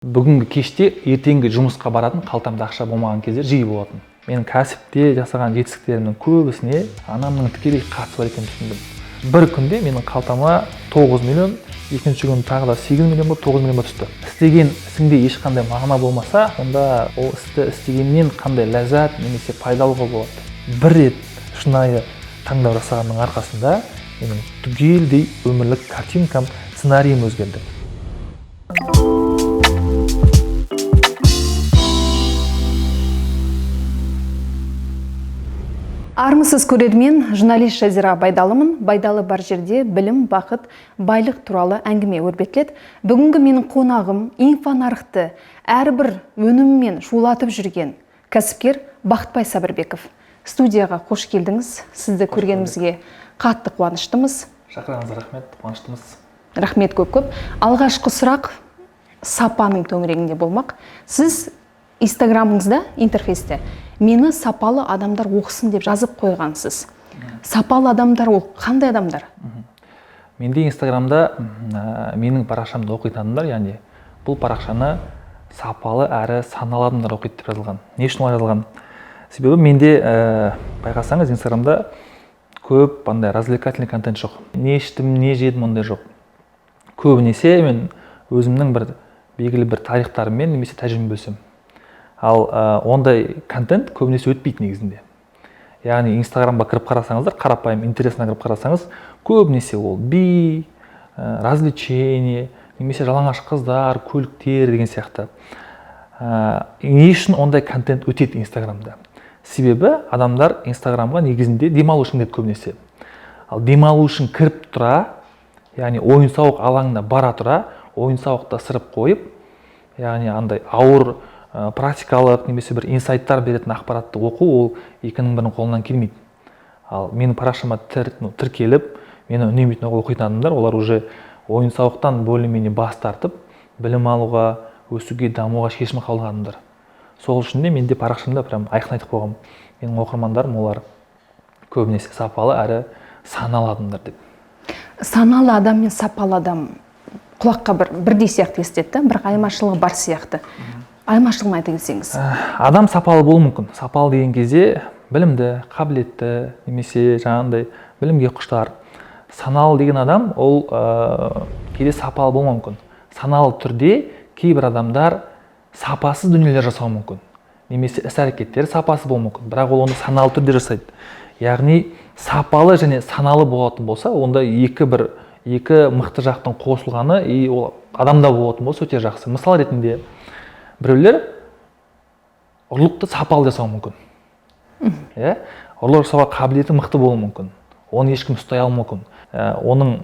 Бүгінгі кеште ертеңгі жұмысқа баратын қалтамда ақша болмаған кездер жиі болатын. Менің кәсіпте жасаған жетістіктерімнің көбісіне анамның тікелей қатысы бар екенін түсіндім. Бір күнде менің қалтама 9 миллион, екінші күн тағы да 8 миллион болып 9 миллионға түсті. Істеген ісіңде ешқандай мағына болмаса, онда ол істі істегеннен қандай ләззат немесе пайдалығы болады. Бір рет шынайы таңдау жасағанның арқасында менің түгелдей өмірлік картинкам, сценариім өзгерді. Армысыз көрермен, журналист Жазира Байдалымын. Байдалы бар жерде білім, бақыт, байлық туралы әңгіме өрбетіледі. Бүгінгі менің қонағым инфонарықты әрбір өніммен шулатып жүрген кәсіпкер Бақытбай Сабырбеков. Студияға қош келдіңіз. Сізді көргенімізге қатты қуаныштымыз. Шақырғаныңызға рахмет, қуаныштымыз. Рахмет көп. Алғашқы сұрақ сапаның төңірегінде болмақ. Сіз Инстаграмыңызда, интерфейсте мені сапалы адамдар оқысын деп жазып қойғансыз. Сапалы адамдар ол қандай адамдар? Менде Инстаграмда менің парақшамды оқитын адамдар, яғни бұл парақшаны сапалы әрі саналы адамдар оқиды деп жазылған. Не үшін олай жазылған? Себебі менде байқасаңыз Инстаграмда көп андай развлекательный контент жоқ. Не іштім, не жедім ондай жоқ. Көбінесе мен өзімнің бір белгілі бір тарихтарыммен немесе тәжірибеммен бөлісемін. Ал ондай контент көбінесе өтпейді негізінде. Яғни Инстаграмға кіріп қарасаңыздар, қарапайым интернетіне кіріп қарасаңыз, көбінесе ол би, развлечение, немесе жалаңаш қыздар, көліктер деген сияқты. Не үшін ондай контент өтеді Инстаграмда? Себебі адамдар Инстаграмға негізінде демалу үшін келеді көбінесе. Ал демалу үшін кіріп тұра, яғни ойын-сауық алаңына бара тұра, ойын-сауықта сырып қойып, яғни андай ауыр практикалық немесе бір инсайттар беретін ақпаратты оқу ол екінің бірінің қолынан келмейді. Ал менің парақшама тіркеліп, мені үнемдейтін оқитын адамдар, олар уже ойын-сауықтан более-менее бас тартып, білім алуға, өсуге, дамуға шешім қабылдаған адамдар. Сол үшін де менде парақшамда прям айқын айтып қойғам. Менің оқырмандарым олар көбінесе сапалы әрі саналы адамдар деп. Саналы адам мен сапалы адам құлаққа бірдей сияқты естеді, бірақ айырмашылығы бар сияқты. Айырмашылығын айта кетсеңіз. Адам сапалы болуы мүмкін. Сапалы деген кезде білімді, қабілетті, немесе жаңағындай білімге құштар. Саналы деген адам ол кейде сапалы болмауы мүмкін. Саналы түрде кейбір адамдар сапасыз дүниелер жасауы мүмкін. Немесе іс-әрекеттері сапасыз болуы мүмкін. Бірақ ол оны саналы түрде жасайды. Яғни сапалы және саналы болатын болса, онда екі мықты жақтың қосылғаны и ол адамда болатын болса өте жақсы. Мысал ретінде біреулер ұрлықты сапалы жасауы мүмкін. Ұрлық жасауға қабілеті мықты болуы мүмкін. Оны ешкім ұстай алмауы мүмкін. Оның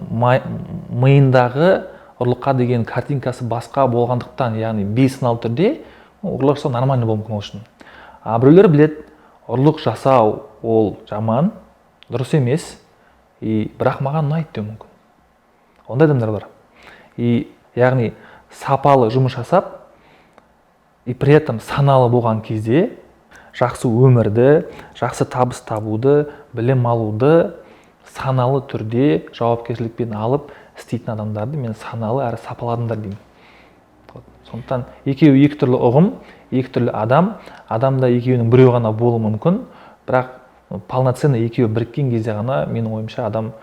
миындағы ұрлыққа деген картинкасы басқа болғандықтан, яғни бейсаналы түрде ұрлық жасау нормальный болуы мүмкін ол үшін. Біреулер білет, ұрлық жасау ол жаман, дұрыс емес, бірақ маған ұнайды деуі мүмкін. Ондай адамдар бар. Яғни сапалы жұмыс жасап, при этом саналы болған кезде жақсы өмірді, жақсы табыс табуды, білім алуды саналы түрде жауапкершілікпен алып істейтін адамдарды мен саналы әрі сапалы адамдар деймін. Сондықтан екеуі екі түрлі ұғым, екі түрлі адам, адамда екеуінің біреу ғана болуы мүмкін, бірақ полноценный екеуі біріккен кезде ғана менің ойымша адам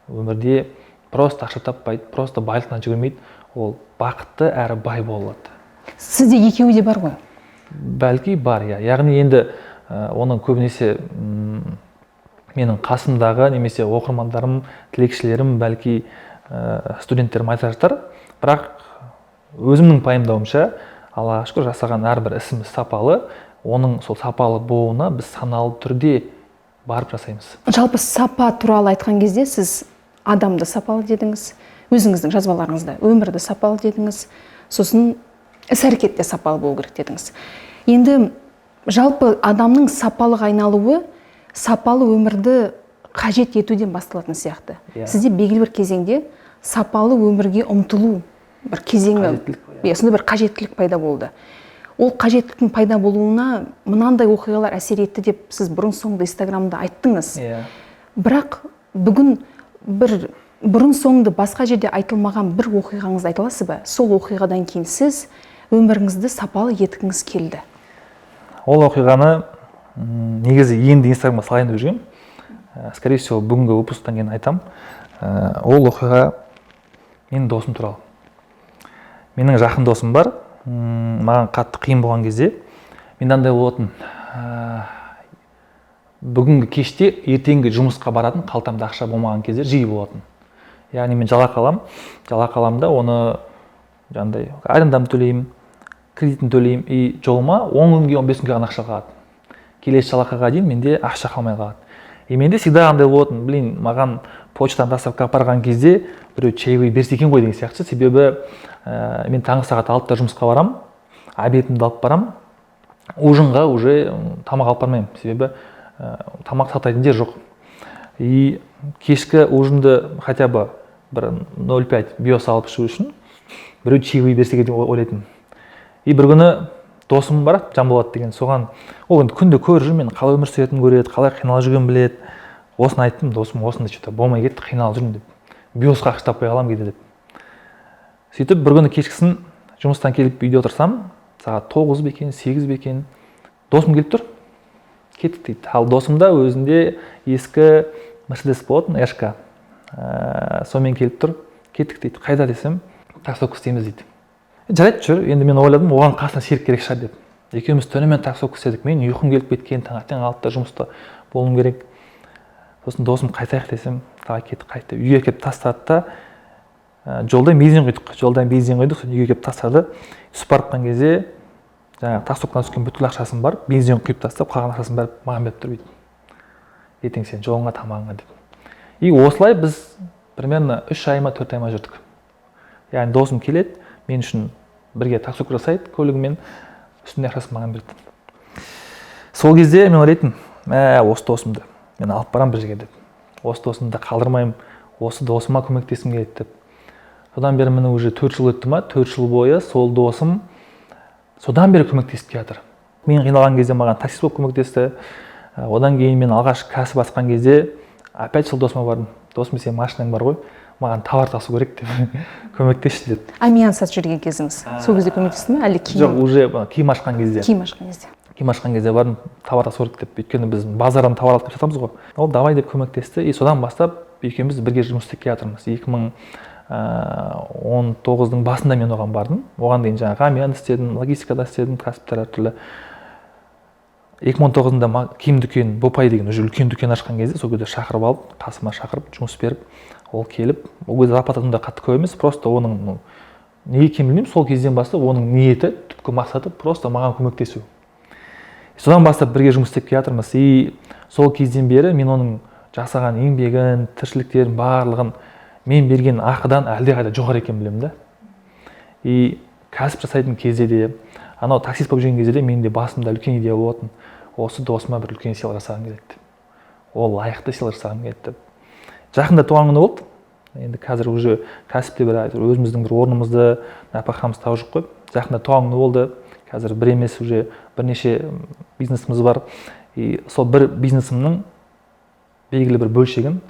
өмірде просто ақша таппайды, просто байлықтан жүгірмейді, ол бақытты әрі бай болады. Сізде екеуі де бар ғой? Бәлки бар, яғни енді оның көбінесе менің қасымдағы немесе оқырмандарым, тілекшілерім, бәлки студенттерім айтар жатар. Бірақ өзімнің пайымдауымша, Аллаға шүкір жасаған әрбір ісіміз сапалы, оның сол сапалы болуына біз саналы түрде барып жасаймыз. Жалпы сапа туралы айтқан кезде сіз адамды сапалы дедіңіз, өзіңіздің жазбаларыңызда өмірді сапалы дедіңіз, сосын іс-әрекетте сапалы болу керек дедіңіз. Енді жалпы адамның сапалық айналуы сапалы өмірді қажет етуден басталатын сияқты. Сізде белгілі бір кезеңде сапалы өмірге ұмтылу бір кезеңі, сондай бір қажеттілік пайда болды. Ол қажеттіліктің пайда болуына мынандай оқиғалар әсер етті деп сіз бұрын-соңды Инстаграмда айттыңыз. Бірақ бүгін бір бұрын-соңды басқа жерде айтылмаған бір оқиғаңызды айта аласыз ба? Сол оқиғадан кейін сіз өміріңізді сапалы еткіңіз келді? Ол оқиғаны негізі енді инстаграмға салайын деп жүргем. Скорее всего, бүгінгі выпусктан кейін айтам. Ол оқиға менің досым туралы. Менің жақын досым бар. Маған қатты қиын болған кезде мен андай болатын. Бүгінгі кеште ертеңгі жұмысқа баратын, қалтамда ақша болмаған кезде жиі болатын. Яғни мен жалақы аламда оны жаңағыдай арендамды төлеймін, кредитін төлеймін, и жолыма 10 күнге 15 күнге ғана ақша қалады. Келесі жалақыға дейін менде ақша қалмай қалады. И менде всегда андай болатын, маған почтадан доставка апарған кезде біреу чаевой берсе екен ғой деген сияқты. Себебі мен таңғы сағат 6-та жұмысқа барам, обедімді алып барам, ужинға уже тамақ алып бармаймын. Себебі тамақ сататын жер жоқ. И кешкі ужинді хотя бы бір 0,5 биос алып ішу үшін біреу чаевой берсе екен деп ойлайтын. И бір күні досым бар, Жанболат деген, соған ол күнде көріп жүр, мен қалай өмір сүретінін көреді, қалай қиналып жүргенін біледі. Осыны айттым, досым, осында что-то болмай кетті, қиналып жүрмін деп. Биосқа ақша таппай қаламын кейде деп. Сөйтіп бір күні кешкісін жұмыстан келіп үйде отырсам, сағат 9 бекен, 8 бекен, досым келіп тұр. Кеттік дейді. Ал досымда өзінде ескі Мерседес болатын, Эшка. Сонымен келіп тұр. Кеттік дейді. Қайда десем, таксовка істейміз дейді. Жарайды жүр. Енді мен ойладым, оған қасына серік керек шығар деп. Екеуміз түнімен таксовка істедік. Мен ұйқым келіп кеткен, таңертең 6-та жұмыста болуым керек. Сосын досым қайтайық десем, давай кеттік, қайтты. Үйге келіп тастады да, жолдан бензин құйдық. Сосын үйге келіп тастады. Түсіп барған кезде жаңағы таксовкадан түскен бүткіл ақшасын бар, бензин құйып тастап, қалған ақшасын бәрі маған беріп тұр дейді. Ертең сен жолыңа, тамағыңа деп. И осылай біз примерно 3 ай ма 4 ай ма жүрдік. Яғни досым келеді, мен үшін бірге таксовка жасайды, көлігімен үстінде ақшасын маған берді. Сол кезде мен ойлайтын, осы досымды мен алып барам бір жерге деп. Осы досымды қалдырмаймын, осы досыма көмектескім келеді деп. Содан бері міне уже 4 жыл өтті ма, 4 жыл бойы сол досым содан бері көмектесіп келе жатыр. Мен қиналған кезде маған таксист болып көмектесті. Одан кейін мен алғаш кәсіп ашқан кезде опять сол досыма бардым. Досым, сен машинаң бар ғой, маған товар тасу керек деп көмектесші деді. Амиян сатып жүрген кезіңіз сол кезде көмектесті ме, әлде кейін? Жоқ, уже киім ашқан кезде. Киім ашқан кезде бардым, товар тасу керек деп. Өйткені біз базардан товар алып жатамыз ғой. Ол давай деп көмектесті. И содан бастап екеуміз бірге жұмыс істеп келе жатырмыз. 2019-дың басында мен оған бардым. Оған дейін жаңағы Амиян істедім, логистикада істедім, кәсіптер әртүрлі. 2019-да киім дүкен, Бопай деген уже үлкен дүкен ашқан кезде, сол кезде шақырып алып, қасыма шақырып, жұмыс беріп, ол келіп, ол кезде зарплатаның да қатты көп емес, просто оның неге екенін білмеймін, сол кезден бастап оның ниеті, түпкі мақсаты просто маған көмектесу. Содан бастап бірге жұмыс істеп келе жатырмыз. И сол кезден бері мен оның жасаған еңбегін, тіршіліктерін барлығын мен берген ақыдан әлдеқайда жоғары екенін білемін да. И кәсіп жасайтын кезде де, анау таксист болып жүрген кезде де менде басымда үлкен идея болатын. Осы досыма бір үлкен сыйлық жасағым келеді. Ол лайықты сыйлық жасағым келеді. Жақында туған күні болды. Енді қазір уже кәсіпте өзіміздің бір орнымызды, нәпақамыз тауып жүр қой. Жақында туған күні болды. Қазір бір емес, уже бірнеше бизнесіміз бар. И сол бір бизнесімнің белгілі бір бөлшегін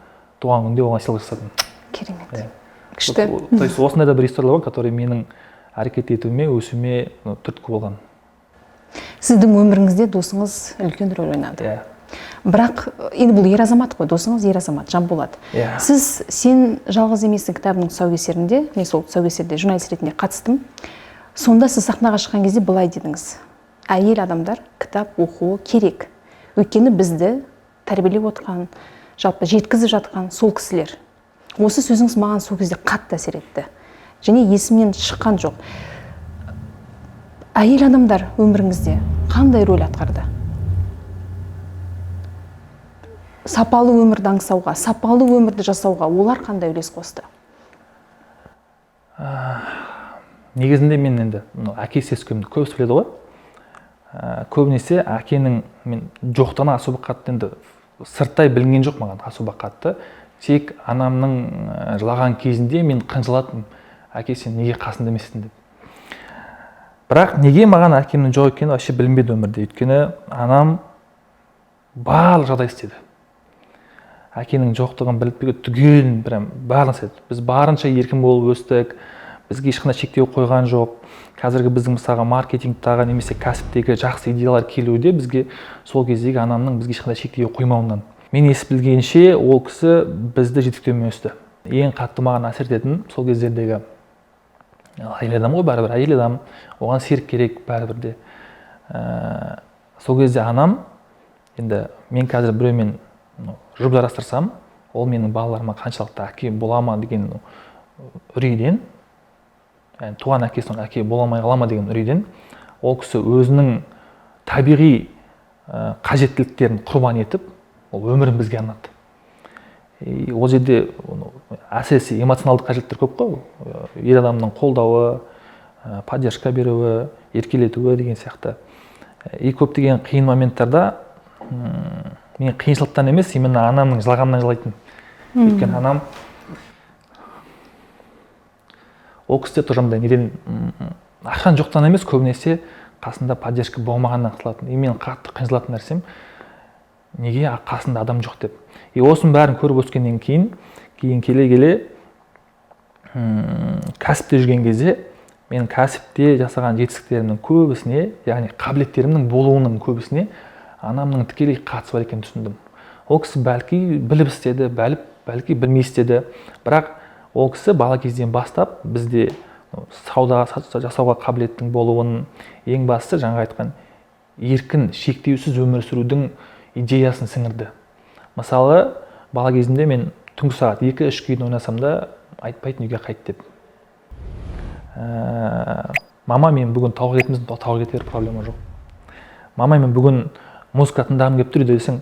туған күнде оған сыйлық жасадым. Керемет. Күшті. То есть осындай да бір историялар бар, которые менің әрекет етуіме, өсуіме түрткі болған. Сіздің өміріңізде досыңыз үлкен рөл ойнады. Бірақ енді бұл ер азамат қой, досыңыз ер азамат, Жанболат. Сен жалғыз емессің кітабының тұсаукесерінде, мен сол тұсаукесерде журналист ретінде қатыстым. Сонда сіз сахнаға шыққан кезде былай дедіңіз: әйел адамдар кітап оқуы керек. Өйткені бізді тәрбиелеп отқан, жалпы жеткізіп жатқан сол кісілер. Осы сөзіңіз маған сол кезде қатты әсер етті. Және есімнен шыққан жоқ. Әйел адамдар өміріңізде қандай рөл атқарды? Сапалы өмірді аңсауға, сапалы өмірді жасауға олар қандай үлес қосты? Негізінде мен енді әке сескемді көбісі біледі ғой. Көбінесе әкенің мен жоқтығына особо қатты енді сырттай білінген жоқ маған особо қатты. Тек анамның жылаған кезінде мен қынжылатынмын. Әке, сен неге қасында емессің деп. Бірақ неге маған әкемнің жоқ екені вообще білінбеді өмірде. Өйткені анам барлық жағдай істеді. Әкенің жоқтығын біліп түгелін барлығын істеді. Біз барынша еркін болып өстік. бізге ешқандай шектеу қойған жоқ. Қазіргі біздің мысалға маркетингтағы немесе кәсіптегі жақсы идеялар келуде бізге сол кездегі анамның бізге ешқандай шектеу қоймауынан. Мен естіп білгенше ол кісі бізді жетектеумен өсті. Ең қатты маған әсер ететін сол кездердегі әйел адам ғой, бәрібір әйел адам, оған серік керек бәрібір де. Сол кезде анам, енді мен қазір біреумен жұп жарастырсам, ол менің балаларыма қаншалықты әке бола ма деген үрейден, яғни туған әкесінің әке бола алмай қала ма деген үрейден, ол кісі өзінің табиғи қажеттіліктерін құрбан етіп, ол өмірін бізге арнады. Ол жерде әсіресе эмоционалдық қажеттер көп қой. Ер адамның қолдауы, поддержка беруі, еркелетуі деген сияқты. Көптеген қиын моменттарда мен қиыншылықтан емес, именно анамның жылағанынан жылайтын. Өйткені анам ол кісіде тұржамдай неден ақшан жоқтан емес, көбінесе қасында поддержка болмағаннан қысылатын. Мен қатты қиыншылатын нәрсем, неге қасында адам жоқ деп. Осының бәрін көріп өскеннен кейін келе кәсіпте жүрген кезде мен кәсіпте жасаған жетістіктерімнің көбісіне, яғни қабілеттерімнің болуының көбісіне анамның тікелей қатысы бар екенін түсіндім. Ол кісі бәлки біліп істеді, бәлки білмей істеді, бірақ ол кісі бала кезден бастап бізде сауда жасауға қабілеттің болуын, ең бастысы жаңа айтқан еркін, шектеусіз өмір сүрудің идеясын сіңірді. Мысалы, бала кезімде мен түнгі сағат 2-3 кейін ойнасам да айтпайтын үйге қайт деп. Мама, мен бүгін тауық етіміздің, тауық ет бер, проблема жоқ. Мама, мен бүгін музыка тыңдағым келіп тұр десең,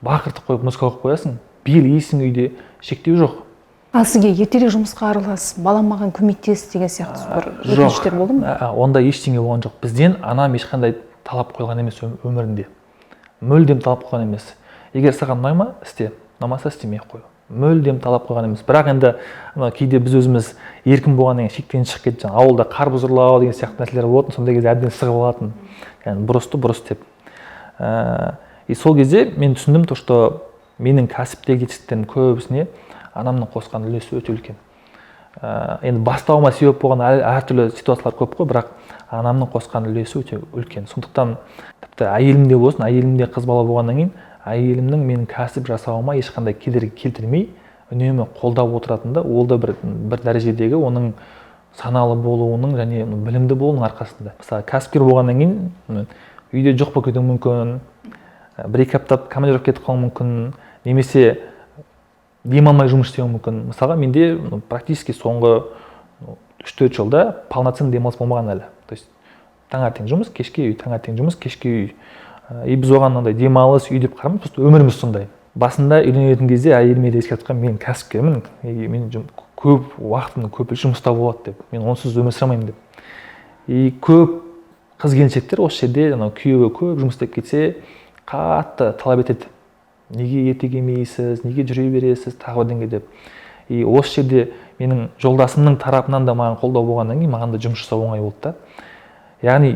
бақыртып қойып музыка оқып қоясың, бел иісің үйде, шектеу жоқ. Ал сізге ертерек жұмысқа аралас, балам маған көмектес деген сияқты бір өтініштер болды ма? Онда ештеңе болған жоқ. Бізден анам ешқандай талап қойған емес өмірінде. Мүлдем талап қойған емес. Егер саған ұнай ма, істе, ұнамаса істемей қой. Мүлдем талап қойған емес. Бірақ енді кейде біз өзіміз еркін болғаннан кейін шектен шығып кетіп, ауылда қар бұзырлау деген сияқты нәрселер болатын, сондай кезде әбден сығып алатын. Яғни бұрысты бұрыс деп. Сол кезде мен түсіндім, что менің кәсіптегі жетістіктердің көбісіне анамның қосқан үлесі өте үлкен. Енді бастауыма себеп болған әртүрлі ситуациялар көп қой, бірақ анамның қосқан үлесі өте үлкен. Сондықтан тіпті әйелімде болсын, әйелімде қыз бала болғаннан кейін әйелімнің менің кәсіп жасауыма ешқандай кедергі келтірмей, үнемі қолдап отыратында, ол да бір дәрежедегі оның саналы болуының және білімді болуының арқасында. Мысалы, кәсіпкер болғаннан кейін үйде жоқ болып кетуі мүмкін, бір-екі апта командировка кетіп қалуы мүмкін, немесе демалмай жұмыс істеуі мүмкін. Мысалға, менде практически соңғы 3-4 жылда полноценный демалыс болмаған әлі. То есть таңертең жұмыс, кешке үй, таңертең жұмыс, кешке үй. Біз оған ондай демалыс, үй деп қарамыз, просто өміріміз сондай. Басында үйленетін кезде әйеліме де ескертіп қойдым, мен кәсіпкермін, мен көп уақытымды көп жұмыста болады деп, мен онсыз өмір сүремеймін деп. Көп қыз-келіншектер осы жерде күйеуі көп жұмыс істеп кетсе, қатты талап етеді. Неге ерте келмейсіз, неге жүре бересіз, тағы бірдеңе деп. Осы жерде менің жолдасымның тарапынан да маған қолдау болғаннан кейін маған да жұмыс жасау оңай болды да. Яғни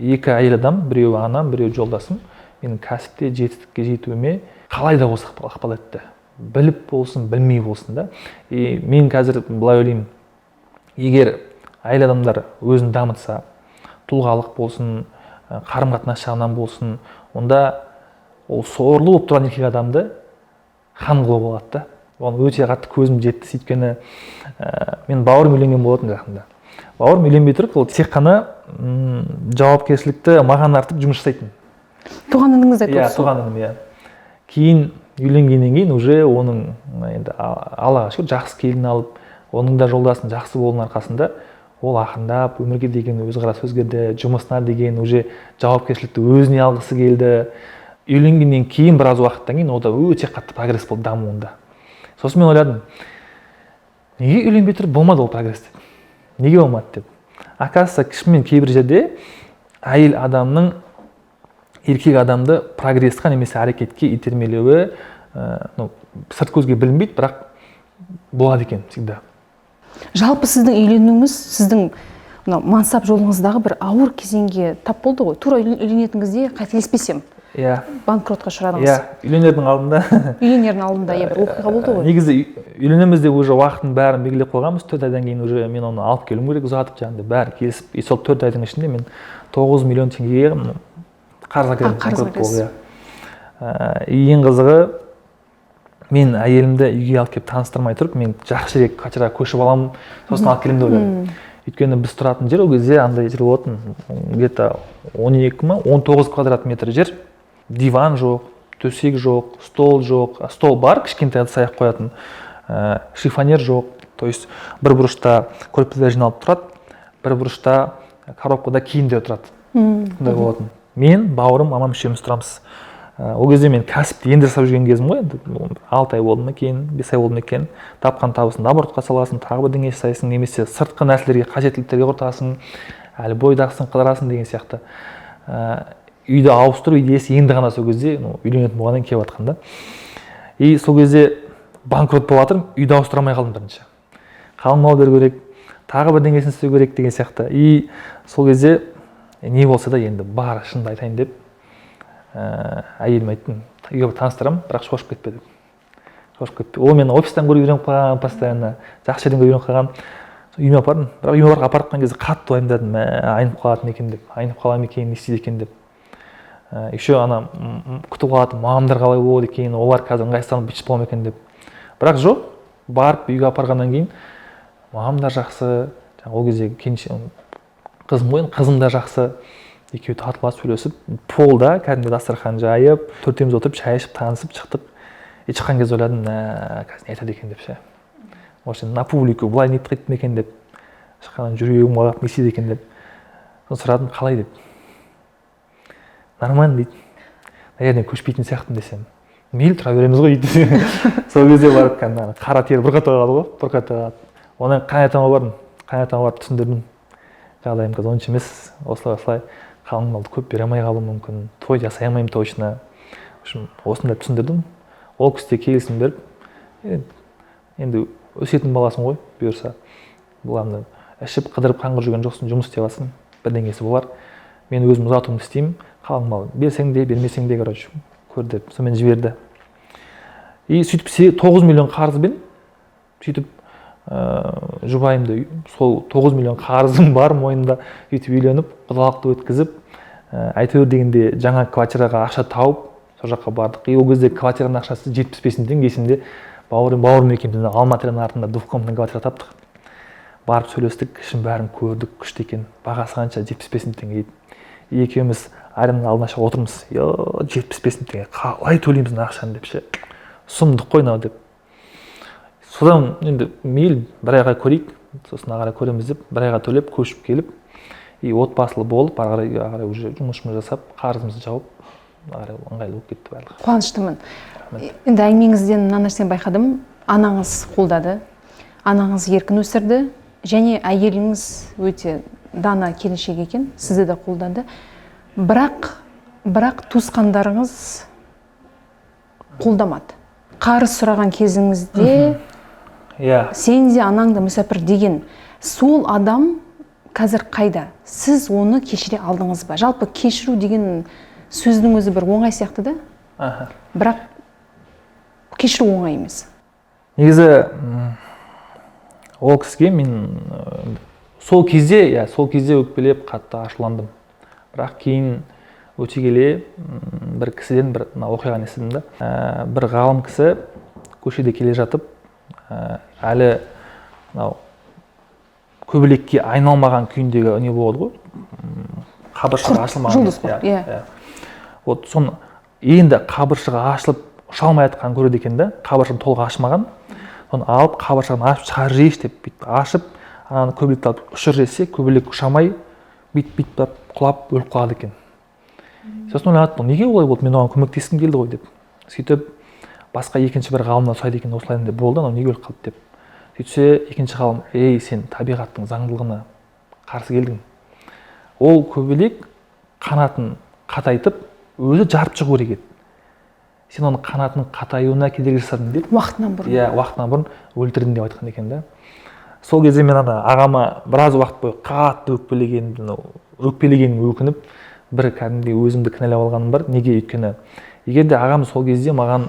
екі әйел адам, біреуі анам, біреуі жолдасым, менің кәсіпте жетістікке жетуіме қалай да болса ықпал етті. Біліп болсын, білмей болсын да. Мен қазір былай ойлаймын, егер әйел адамдар өзін дамытса, тұлғалық болсын, қарым-қатынас жағынан болсын, онда ол сорлы болып тұрған еркек адамды хан қылуға болады да. Оған өте қатты көзім жетті, сөйткені мен бауырым үйленген болатын жақында. Бауырым үйленбей тұрып, ол тек қана жауапкершілікті маған артып жұмыс жасайтын. Туған ініңіз айтып отырсыз? Туған інім, иә. Кейін үйленгеннен кейін уже оның енді Аллаға шүкір жақсы келін алып, оның да жолдасын жақсы болуының арқасында ол ақырындап өмірге деген көзқарасы өзгерді, жұмысына деген уже жауапкершілікті өзіне алғысы келді. Үйленгеннен кейін біраз уақыттан кейін ода өте қатты прогресс болды дамуында. Сосын мен ойладым, неге үйленбей тұрып болмады ол прогресс деп? Неге болмады деп? Оказывается, кішкене кейбір жерде әйел адамның еркек адамды прогрессқа немесе әрекетке итермелеуі сырт көзге білінбейді, бірақ болады екен всегда. Жалпы сіздің үйленуіңіз сіздің мансап жолыңыздағы бір ауыр кезеңге тап болды ғой. Тура үйленетін кезде қателеспесем, иә банкротқа ұшырадыңыз. иә үйленердің алдында Үйленердің алдында бір оқиға болды ғой. негізі үйленеміз деп уже уақытын бәрін белгілеп қойғанбыз. 4 айдан кейін уже мен оны алып келуім керек ұзатып жаңағыдай бәрі келісіп, сол 4 айдың ішінде мен 9 миллион теңгеге қарызға кірдім. Ең қызығы, мен әйелімді үйге алып келіп таныстырмай тұрып, мен жақсы жерге квартираға көшіп аламын, сосын алып келемін деп ойладым. Өйткені біз тұратын жер ол кезде андай жер болатын, где-то 12-19 квадрат метр жер, диван жоқ, төсек жоқ, стол жоқ, стол бар, кішкентай ыдыс аяқ қоятын, шифонер жоқ. То есть бір бұрышта көрпелер жиналып тұрады, бір бұрышта коробкада киімдер тұрады. Сондай болатын. Мен, бауырым, мамам үшеуміз тұрамыз. Ол кезде мен кәсіпті енді жасап жүрген кезім ғой, 6 ай болды ма екен, 5 ай болды ма екен, тапқан табысын оборотқа саласың, тағы бірдеңе жасайсың, немесе сыртқы нәрселерге, қажеттіліктерге құртасың, әлі бойдақсың, қыдырасың деген сияқты. Үйді ауыстыру идеясы енді ғана сол кезде үйленетін болғаннан келіп жатқан да. И сол кезде банкрот болып жатырмын, үйді ауыстыра алмай қалдым бірінші. Қалың мал беру керек, тағы бірдеңесін істеу керек деген сияқты. И сол кезде не болса да енді бар шынды айтайын деп әйеліме айттым, үйге таныстырамын, бірақ шошып кетпеді. Ол мені офистан көріп үйреніп қалған, постоянно жақсы жерден үйреніп қалған. Үйіме апардым, бірақ үйіме апарып жатқан кезде қатты уайымдадым, айнып қалатын екен деп, айнып қалам екен, не істейді екен деп. Еще ана күтіп қалатын, мамамдар қалай болады екен, олар қазір ыңғайсызданып бүйтіп боламын екен деп. Бірақ жоқ, барып үйге апарғаннан кейін мамамдар жақсы, ол кезде қызым ғой, қызым да жақсы. Екеуі татуласып сөйлесіп, полда кәдімгі дастархан жайып, төртеуміз отырып шай ішіп танысып шықтық. Шыққан кезде ойладым, қазір не айтады екен деп ше. Осы на публику былай не етіп ме екен деп. Шыққаннан жүрегім қалап не істейді екен деп. Соны сұрадым, қалай деп. Нормально дейді. Наверное, көшпейтін сияқтымын десем. Мейлі тұра береміз ғой дейді. Сол кезде барып қара тері бұрқата қалды ғой, бұрқата қалды. Онан қайнатама бардым. Қайнатама барып түсіндірдім. Жағдайым қазір онша емес, осылай қалың малды көп бере алмай қалуым мүмкін, той жасай алмаймын точно. Осындай түсіндірдім. Ол кісі де келісім беріп, енді өсетін баласың ғой, бұйырса. Бұларды ішіп қыдырып қаңғырып жүрген жоқсың, жұмыс істей аласың, бірдеңесі болар. Мен өзім ұзатуымды істеймін, қалың мал берсең де, бермесең де, короче, көр деп, сонымен жіберді. И сөйтіп 9 миллион қарызбен, сөйтіп жұбайымды сол 9 миллион қарызым бар мойнында сөйтіп үйленіп, құдалықты өткізіп, әйтеуір дегенде жаңа квартираға ақша тауып, сол жаққа бардық. И ол кезде квартираның ақшасы 75 мың теңге, есімде бауырым екеуміз Алматының артында двухкомнатный квартира таптық. Барып сөйлестік, ішін бәрін көрдік, күшті екен. Бағасы қанша? 75 мың теңге дейді. Екеуміз аренданың алдына шығып отырмыз. 75 мың теңге қалай төлейміз мына ақшаны деп ше. Сұмдық қой мынау деп. Содан енді мейлі бір айға көрейік, сосын ары қарай көреміз деп, бір айға төлеп, көшіп келіп, и отбасылы болып, ары қарай уже жұмысымызды жасап, қарызымызды жауып, ары ыңғайлы болып кетті барлығы. Қуаныштымын. Енді әңгімеңізден мына нәрсені байқадым, анаңыз қолдады, анаңыз еркін өсірді, және әйеліңіз өте дана келіншек екен, сізді де қолдады. Бірақ туысқандарыңыз қолдамады. Қарыз сұраған кезіңізде сен де анаң да мүсәпір деген сол адам қазір қайда? Сіз оны кешіре алдыңыз ба? Жалпы кешіру деген сөздің өзі бір оңай сияқты да? Бірақ кешіру оңай емес. Негізі ол кісіге мен сол кезде өкпелеп қатты ашуландым. Бірақ кейін өте келе бір кісіден бір оқиғаны естідім да. Бір ғалым кісі көшеде келе жатып, әлі көбелекке айналмаған күйіндегі не болады ғой, қабыршағы ашылмаған. Жұлдыз ғой. Вот соны енді қабыршағы ашылып ұша алмай жатқанын көреді екен да, қабыршағы толық ашылмаған. Соны алып қабыршағын ашып шығарып жейші деп бүйтіп ашып, ананы көбелекті алып ұшыр жесе, көбелек ұшамай бүйтіп құлап өліп қалады екен. Сосын ойландым, неге олай болды, мен оған көмектескім келді ғой деп. Сөйтіп басқа екінші бір ғалымнан сұрайды екен, осылай деп болды, анау неге өліп қалды деп. Сөйтсе екінші ғалым, сен табиғаттың заңдылығына қарсы келдің. Ол көбелек қанатын қатайтып, өзі жарып шығу керек еді. Сен оның қанатының қатаюына кедергі жасадың деп. Уақытынан бұрын. Уақытынан бұрын өлтірдің деп айтқан екен да. Сол кезде мен ағама біраз уақыт бойы қатты өкпелегенім өкініп, бір кәдімгідей өзімді кінәлап алғаным бар. Неге? Өйткені егер де ағам сол кезде маған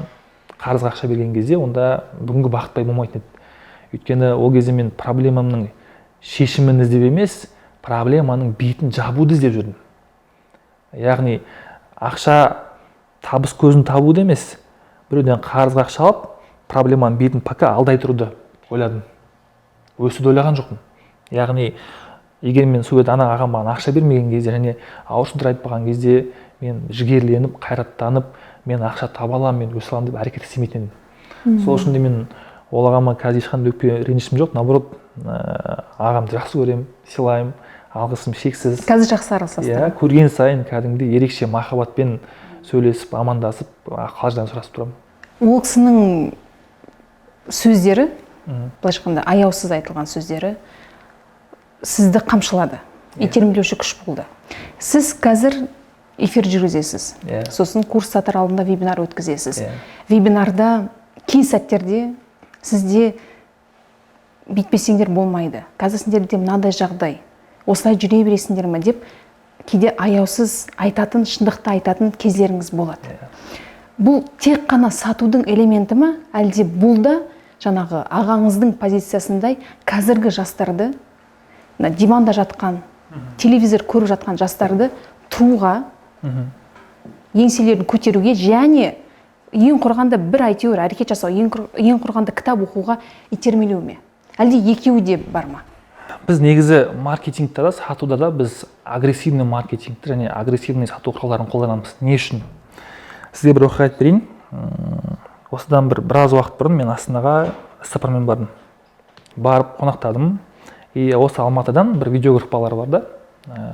қарызға ақша берген кезде, онда бүгінгі бақытбай болмайтын еді. Өйткені ол кезде мен проблемамның шешімін іздеп емес, проблеманың бетін жабуды іздеп жүрдім. Яғни ақша табыс көзін табуды емес, біреуден қарызға ақша алып, проблеманың бетін пока алдай тұруды ойладым. Өсуді ойлаған жоқпын. Яғни егер мен сол ана ағам маған ақша бермеген кезде және ауырсындырып айтып қалған кезде мен жігерленіп, қайраттанып, мен ақша таба аламын, мен өсе аламын деп әрекет істемейтін едім. Сол үшін де мен ол ағама қазір ешқандай өкпе ренішім жоқ. Наоборот, ағамды жақсы көремін, сыйлаймын, алғысым шексіз. Қазір жақсы араласасыз. Иә, көрген сайын кәдімгідей ерекше махаббатпен сөйлесіп, амандасып, қал-жағдайын сұрасып тұрамын. Ол кісінің сөздері, былайша айтқанда аяусыз айтылған сөздері сізді қамшылады, итермелеуші күш болды. Сіз қазір эфир жүргізесіз, сосын курстар алдында вебинар өткізесіз. Вебинарда кей сәттерде сізде бүйтпесеңдер болмайды, қазір сендерде мынадай жағдай, осылай жүре бересіңдер ме деп кейде аяусыз айтатын, шындықты айтатын кездеріңіз болады. Бұл тек қана сатудың элементі ме, әлде бұл да жаңағы ағаңыздың позициясындай қазіргі жастарды, диванда жатқан, телевизор көріп жатқан жастарды тұруға, еңселерін көтеруге және ең құрғанда бір әйтеуір әрекет жасау, ең құрғанда кітап оқуға итермелеу ме? Әлде екеуі де бар ма? Біз негізі маркетингте да, сатуда да біз агрессивный маркетингті және агрессивный сату құралдарын қолданамыз. Не үшін? Сізге бір оқиға айтып берейін. Осыдан біраз уақыт бұрын мен Астанаға іссапармен бардым. Барып қонақтадым. И осы Алматыдан бір видеогруппалар бар да,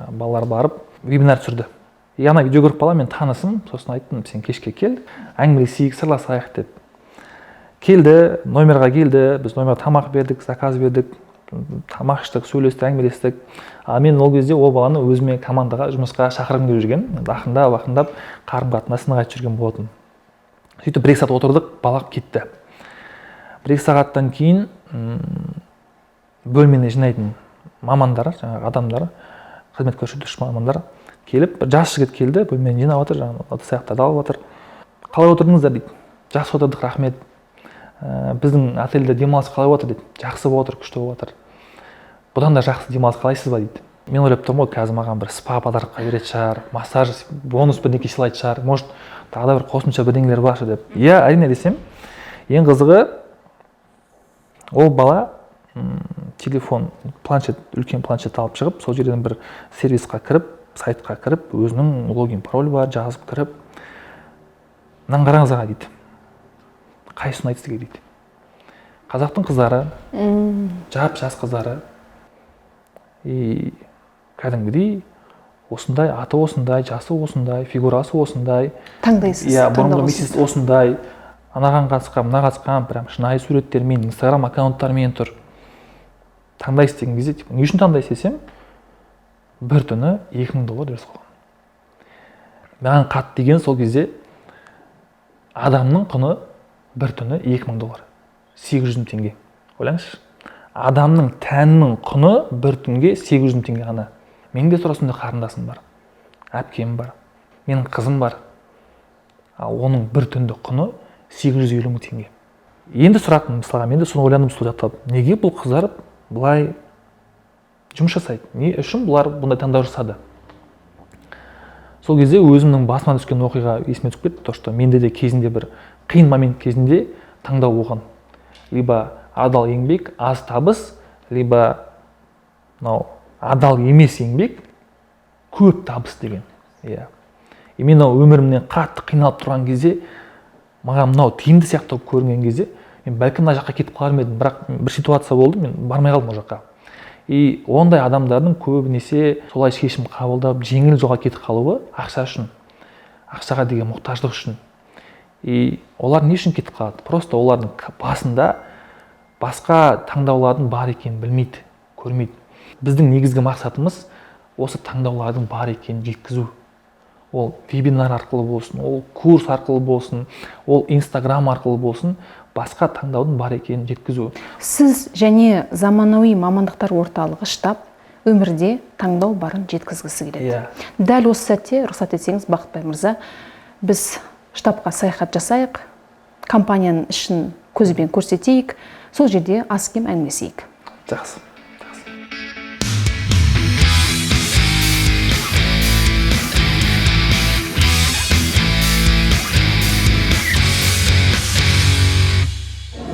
балалар барып вебинар түсірді. И ана видеогруппалар мен танысым, сосын айттым, сен кешке кел, әңгімелесейік, сырласайық деп. Келді, номерға келді, біз номерға тамақ бердік, заказ бердік, тамақ іштік, сөйлестік, әңгімелестік. Мен ол кезде ол баланы өзіме командаға жұмысқа шақырғым келіп жүрген, ақырындап қарым-қатынас нығайтып жүрген болатын. Сөйтіп бір сағат отырдық, бала кетті. Бір сағаттан кейін бөлмені жинайтын мамандар, жаңағы адамдар, қызмет көрсетуші мамандар келіп, бір жас жігіт келді, бөлмені жинап жатыр, жаңағы ыдыс-аяқтарды алып жатыр. Қалай отырдыңыздар дейді. Жақсы отырдық, рахмет. Біздің отельде демалыс қалай отыр дейді. Жақсы болып отыр, күшті болып отыр. Бұдан да жақсы демалыс қалайсыз ба дейді. Мен ойлап тұрмын ғой, қазір маған бір спа подарокқа беретін шығар, массаж, бонус бірдеңе сыйлайтын шығар, может, тағы да бір қосымша бірдеңелер бар деп. Иә, әрине десем, ең қызығы ол бала телефон, планшет, үлкен планшет алып шығып, сол жерден бір сервисқа кіріп, сайтқа кіріп, өзінің логин пароль бар, жазып кіріп, мынаны қараңыз аға дейді. Қайсысын айтты сізге дейді. Қазақтың қыздары, жас қыздары, кәдімгідей осындай, аты осындай, жасы осындай, фигурасы осындай. Таңдайсыз. Иә, бұрынғы месяц осындай, анаған қатысқан, мына қатысқан, прям шынайы суреттермен, инстаграм аккаунттармен тұр. Таңдайсыз деген кезде, не үшін таңдайсыз десем, бір түні $2000 дұрыс қойған. Маған қат деген сол кезде адамның құны бір түні $2000, $800. Ойлаңызшы. Адамның тәнінің құны бір түнге $800 ғана. Менің де турасында қарындасым бар, әпкем бар, менің қызым бар. Оның бір түнді құны $850,000. Енді сұрақтым, мысалға, мен де соны ойландым сол жақтап. Неге бұл қыздар бұлай жұмыс жасайды? Не үшін бұлар бұндай таңдау жасады? Сол кезде өзімнің басыма түскен оқиға есіме түсіп кетті, то что менде де кезінде бір қиын момент кезінде таңдау болған. Либо адал еңбек, аз табыс, либо адал емес еңбек, көп табыс деген. Иә. И мен өмірімнен қатты қиналып тұрған кезде, маған мынау тиімді сияқты көрінген кезде, мен бәлкім мына жаққа кетіп қалар едім, бірақ бір ситуация болды, мен бармай қалдым ол жаққа. И ондай адамдардың көбінесе солай шешім қабылдап, жеңіл жолға кетіп қалуы ақша үшін, ақшаға деген мұқтаждық үшін. И олар не үшін кетіп қалады? Просто олардың басында басқа таңдаулардың бар екенін білмейді, көрмейді. Біздің негізгі мақсатымыз осы таңдаулардың бар екенін жеткізу. Ол вебинар арқылы болсын, ол курс арқылы болсын, ол инстаграм арқылы болсын, басқа таңдаудың бар екенін жеткізу. Сіз және заманауи мамандықтар орталығы штаб өмірде таңдау барын жеткізгісі келеді. Дәл осы сәтте рұқсат етсеңіз, Бақытбай мырза, біз штабқа саяхат жасайық, компанияның ішін көзбен көрсетейік, сол жерде аз кем әңгімелесейік. Жақсы.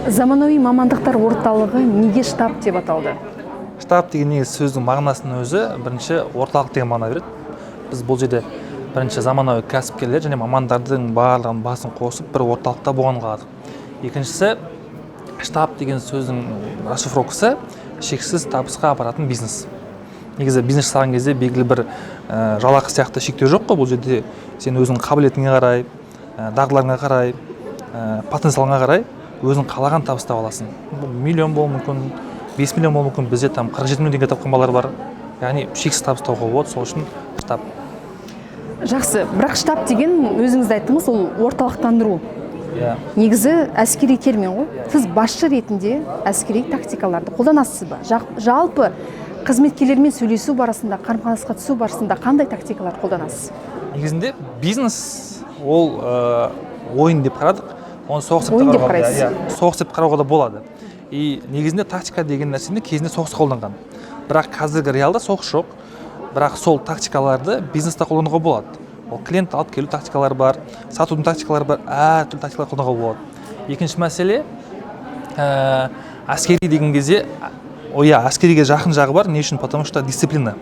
Заманауи мамандықтар орталығы неге штаб деп аталды? Штаб деген негізі сөздің мағынасының өзі бірінші орталық деген мағына береді. Біз бұл жерде бірінші заманауи кәсіпкерлер және мамандардың барлығын басын қосып бір орталықта болған қаладық. Екіншісі, штаб деген сөздің расшифровкасы шексіз табысқа апаратын бизнес. Негізі бизнес жасаған кезде белгілі бір жалақы сияқты шектеу жоқ қой. Бұл жерде сен өзіңнің қабілетіңе қарай, дағдыларыңа қарай, потенциалыңа қарай өзің қалаған табыс таба аласың. Миллион болуы мүмкін, 5 миллион болуы мүмкін, бізде 47 миллион теңге тапқан балалар бар. Яғни шексіз табыс табуға болады, сол үшін штаб. Жақсы, бірақ штаб деген өзіңіз айттыңыз, ол орталықтандыру. Негізі әскери термин ғой. Сіз басшы ретінде әскери тактикаларды қолданасыз ба? Жалпы қызметкерлермен сөйлесу барысында, қарым-қатынасқа түсу барысында қандай тактикалар қолданасыз? Негізінде бизнес ол ойын деп қарадық. Оны соғыс деп қарауға да болады. И негізінде тактика деген нәрсені кезінде соғыс қолданған. Бірақ қазіргі реалда соғыс жоқ. Бірақ сол тактикаларды бизнесте қолдануға болады. Ол клиент алып келу тактикалары бар, сатудың тактикалары бар, әртүрлі тактикалар қолдануға болады. Екінші мәселе, әскери деген кезде, әскериге жақын жағы бар, не үшін? Потому что дисциплина.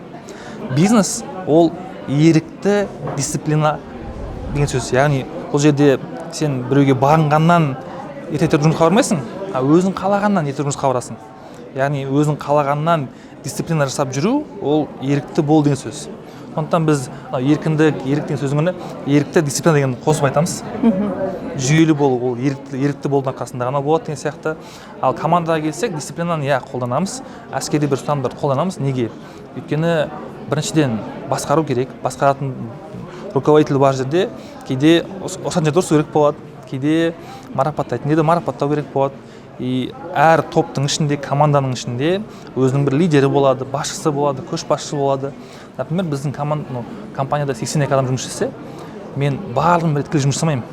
Бизнес ол ерікті дисциплина деген сөз. Яғни бұл жерде сен біреуге бағынғаннан ертең жұмысқа бармайсың, өзің қалағаннан ертең жұмысқа барасың. Яғни өзің қалағаннан дисциплина жасап жүру, ол ерікті бол деген сөз. Сондықтан біз ерік деген сөздің ерікті дисциплина деген қосып айтамыз. Жүйелі болу, ол ерікті болудың арқасында ғана болады деген сияқты. Ал командаға келсек, дисциплинаны қолданамыз, әскери бір ұстанымдарды қолданамыз. Неге? Өйткені біріншіден басқару керек, басқаратын руководитель бар жерде кейде осыған жерде ұрысу керек болады, кейде марапаттайтын жерде марапаттау керек болады. И әр топтың ішінде, команданың ішінде өзінің бір лидері болады, басшысы болады, көшбасшысы болады. Например, біздің компанияда 82 адам жұмыс жасаса, мен барлығын тікелей жұмыс жасамаймын.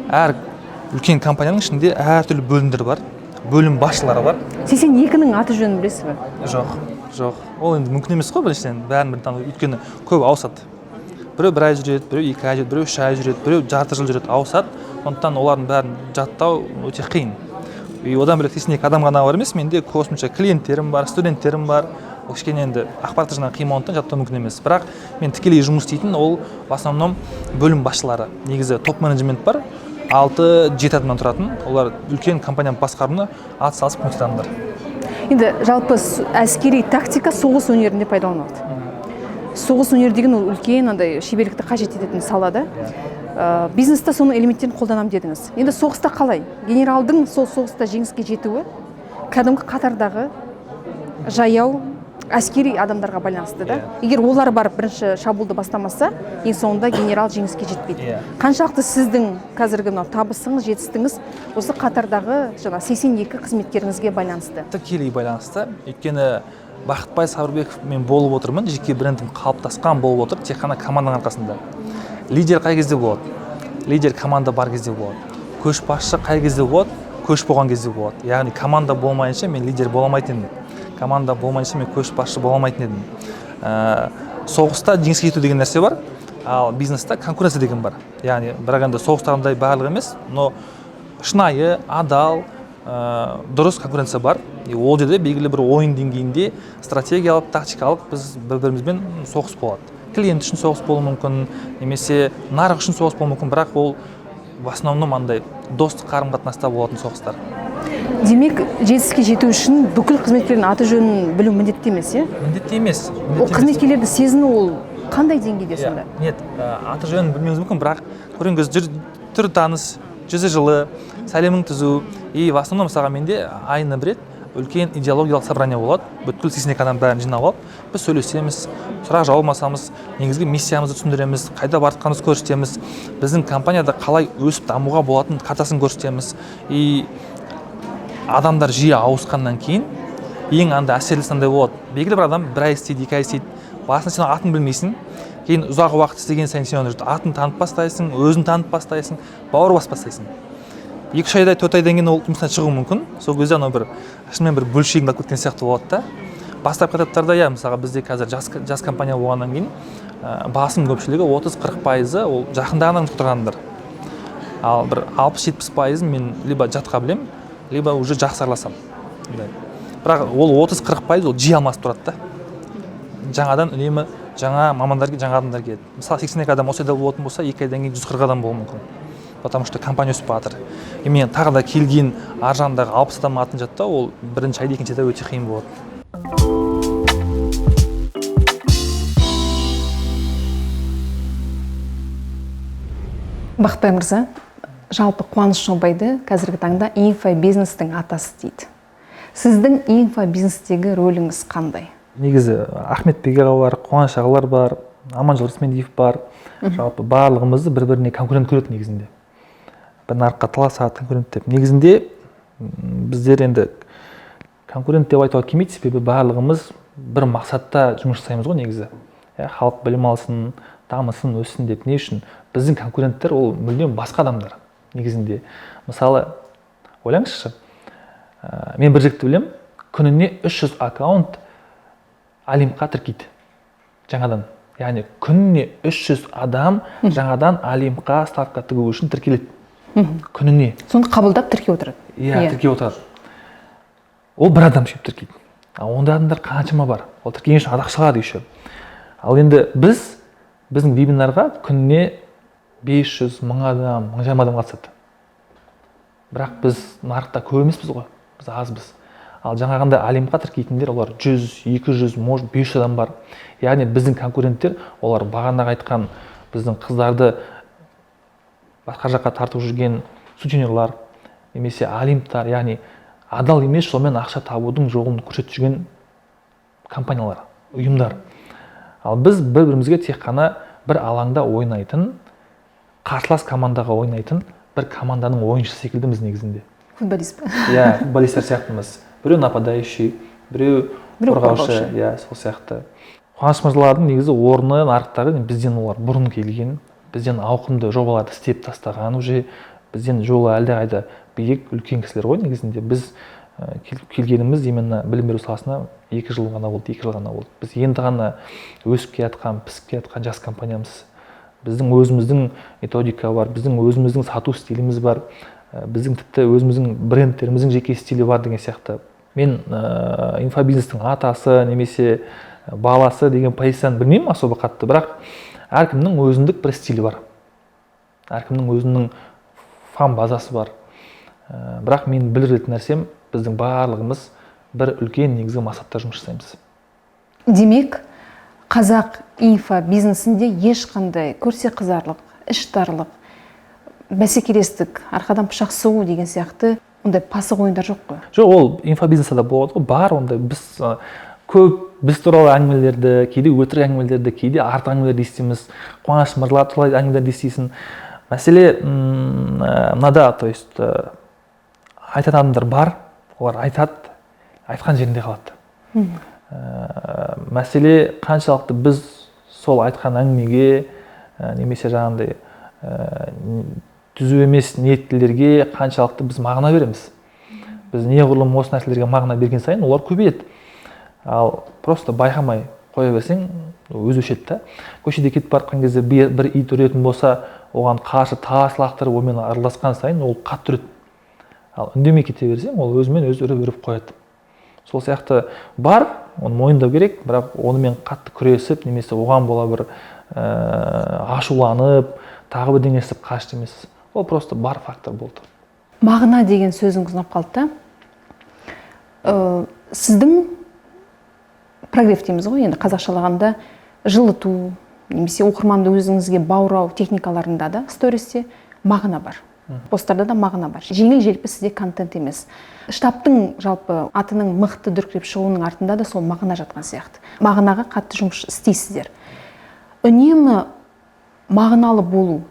Әр үлкен компанияның ішінде әртүрлі бөлімдер бар, бөлім басшылары бар. 82-нің аты жөнін білесіз бе? Жоқ. Ол енді мүмкін емес қой, біріншіден бәрін тану, өйткені көп ауысады. Біреу 1 ай жүреді, біреу 2 ай жүреді, біреу 3 ай жүреді, біреу жарты жыл жүреді, ауысады. Сондықтан олардың бәрін жаттау өте қиын. И одан бөлек 82 адам ғана бар емес, менде қосымша клиенттерім бар, студенттерім бар. Ол кішкене енді ақпаратты жаңа қимауындықтан жаттау мүмкін емес. Бірақ мен тікелей жұмыс істейтін ол в основном бөлім басшылары. Негізі топ менеджмент бар, 6-7 адамнан тұратын. Олар үлкен компанияны басқаруына атсалысып көмектесіп. Енді жалпы әскери тактика соғыс өнерінде пайдаланылады. Соғыс өнері деген ол үлкен шеберлікті қажет ететін салада. Бизнесте соның элементтерін қолданам дедіңіз. Енді соғыста қалай? Генералдың сол соғыста жеңіске жетуі кәдімгі қатардағы жаяу әскери адамдарға байланысты да. Егер олар барып бірінші шабуылды бастамаса, ең соңында генерал жеңіске жетпейді. Қаншалықты сіздің қазіргі табысыңыз, жетістігіңіз осы қатардағы 82 қызметкеріңізге байланысты? Тікелей байланысты. Өйткені Бақытбай Сабырбеков мен болып отырмын, жеке брендім қалыптасқан болып отыр, тек қана команданың арқасында. Лидер қай кезде болады? Лидер команда бар кезде болады. Көшбасшы қай кезде болады? Көш болған кезде болады. Яғни команда болмайынша мен лидер боламайтын едім. Команда болмайынша мен көшбасшы боламайтын едім. Соғыста жеңіске жету деген нәрсе бар, ал бизнесте конкуренция деген бар. Яғни бірақ енді соғыстағындай барлығы емес, но шынайы, адал, дұрыс конкуренция бар. Ол жерде белгілі бір ойын деңгейінде стратегиялық, тактикалық біз бір-бірімізбен соғыс болады. Клиент үшін соғыс болуы мүмкін, немесе нарық үшін соғыс болуы мүмкін, бірақ ол в основном достық қарым-қатынаста болатын соғыстар. Демек, жетістікке жету үшін бүкіл қызметкердің аты жөнін білу міндетті емес, Міндетті емес. Ол қызметкерлерді сезіну ол қандай деңгейде сонда? Нет, аты жөнін білмеуіңіз мүмкін, бірақ көріңіз түрі таныс, жүзі жылы, сәлемің түзу. И в основном мысалға менде айына бір рет үлкен идеологиялық собрание болады. Бүткіл 82 адам бәрін жинап алып, біз сөйлесеміз, сұрақ жауап алмасамыз, негізгі миссиямызды түсіндіреміз, қайда бара жатқанымызды көрсетеміз, біздің компанияда қалай өсіп дамуға болатын картасын көрсетеміз. И адамдар жиі ауысқаннан кейін ең андай әсерлісі андай болады. Белгілі бір адам 1 ай істейді, 2 ай істейді. Басында сен атын білмейсің. Кейін ұзақ уақыт істеген сайын сен оны атын танып бастайсың, өзін танып бастайсың, бауыр басып бастайсың. 2-3 айда 4 айдан кейін ол жұмыстан шығуы мүмкін. Сол кезде анау бір шынымен бір бөлшегіңді алып кеткен сияқты болады да. Бастапқы этаптарда мысалға бізде қазір жас компания болғаннан кейін басым көпшілігі 30-40% ол жақындағаннан тұрғандар. Ал бір 60-70% мен либо жатқа білем, либо уже жақсы араласамын. Бірақ ол 30-40% ол жиі алмасып тұрады да. Жаңадан үнемі жаңа мамандар келеді, жаңа адамдар келеді. Мысалы 82 адам осы айда болатын болса, 2 айдан кейін 140 адам болуы мүмкін. Потому что компания өсіп жатыр. Мен тағы да келген ар жағындағы 60 адам атын жаттау, ол бірінші айда, екінші айда өте қиын болады. Бақытбай мырза, жалпы Қуаныш Шонбайды қазіргі таңда инфобизнестің атасы дейді. Сіздің инфобизнестегі рөліңіз қандай? Негізі Ахмет Беге аға бар, Қуаныш ағалар бар, Аманжол Рысмендиев бар. Жалпы барлығымызды бір-біріне конкурент көреді негізінде. Бір нарыққа таласады конкурент деп. Негізінде біздер енді конкурент деп айтуға келмейді, себебі барлығымыз бір мақсатта жұмыс жасаймыз ғой негізі. Халық білім алсын, дамысын, өссін деп. Не үшін? Біздің конкуренттер ол мүлдем басқа адамдар негізінде. Мысалы, ойлаңызшы, мен бір жігітті білемін, күніне 300 аккаунт Алимқа тіркейді жаңадан. Яғни күніне 300 адам жаңадан Алимқа ставка тігу үшін тіркеледі. Күніне. Соны қабылдап тіркеп отырады. Иә, тіркеп отырады. Ол бір адам шеп тіркейді. Ондай адамдар қаншама бар. Ол тіркеген үшін адақ шығады еще. Ал енді біздің вебинарға күніне 500, 1000 адам, 1000 адам қатысады. Бірақ біз нарықта көп емеспіз ғой. Біз азбыз. Ал жаңағында Алимқа тіркейтіндер олар 100, 200, может 500 адам бар. Яғни біздің конкуренттер олар бағанағы айтқан біздің қыздарды басқа жаққа тартып жүрген сутенерлар, немесе алимтар, яғни адал емес жолмен ақша табудың жолын көрсетіп жүрген компаниялар, ұйымдар. Ал біз бір-бірімізге тек қана бір алаңда ойнайтын, қарсылас командаға ойнайтын бір команданың ойыншысы секілдіміз негізінде. Футболист па? Иә, футболисттер сияқтымыз. Біреу нападающий, біреу қорғаушы, иә, сол сияқты. Қуаныш мырзалардың негізі орны, нарықтары бізден олар бұрын келген, бізден ауқымды жобаларды істеп тастаған, уже бізден жолы әлдеқайда биік, үлкен кісілер ғой негізінде. Біз келгеніміз именно білім беру саласына 2 жыл ғана болды. Біз енді ғана өсіп келатқан, пісіп келатқан жас компаниямыз. Біздің өзіміздің методика бар, біздің өзіміздің сату стиліміз бар, біздің тіпті өзіміздің брендтеріміздің жеке стилі бар деген сияқты. Мен инфобизнестің атасы немесе баласы деген позицияны білмеймін особо қатты, бірақ әркімнің өзіндік бір стилі бар. Әркімнің өзінің фан базасы бар. Бірақ мен білдіретін нәрсем, біздің барлығымыз бір үлкен негізгі мақсатта жұмыс жасаймыз. Демек, қазақ инфобизнесінде ешқандай көрсе қызарлық, іштарлық, бәсекелестік, арқадан пышақ сұғу деген сияқты ондай пасық ойындар жоқ қой? Жоқ, ол инфобизнесте болады ғой, бар ондай. Біз туралы әңгімелерді, кейде өтірік әңгімелерді, кейде артық әңгімелерді естиміз. Қуаныш мырзалар туралы әңгімелерді естисің. Мәселе мынада, то есть айтатын адамдар бар, олар айтады, айтқан жерінде қалады. Мәселе қаншалықты біз сол айтқан әңгімеге немесе жаңағындай түзу емес ниеттілерге қаншалықты біз мағына береміз. Біз неғұрлым осы нәрселерге мағына берген сайын олар көбейеді. Ал просто байқамай қоя берсең өзі өшеді да. Көшеде кетіп барқан кезде бір ит үретін болса, оған қарсы тас лақтырып онымен араласқан сайын ол қатты үреді. Ал үндемей кете берсең, ол өзімен өзі үріп қояды. Сол сияқты бар, оны мойындау керек, бірақ онымен қатты күресіп, немесе оған бола бір ашуланып, тағы бірдеңе істеп қашты емес. Ол просто бар фактор болды. Мағына деген сөзіңіз ұнап қалды да. Сіздің прогрев дейміз ғой, енді қазақшалағанда жылыту, немесе оқырманды өзіңізге баурау техникаларында да, стористе мағына бар. Посттарда да мағына бар. Жеңіл-желпі сізде контент емес. Штабтың жалпы атының мықты дүркіреп шығуының артында да сол мағына жатқан сияқты. Мағынаға қатты жұмыс істейсіздер. Үнемі мағыналы болу,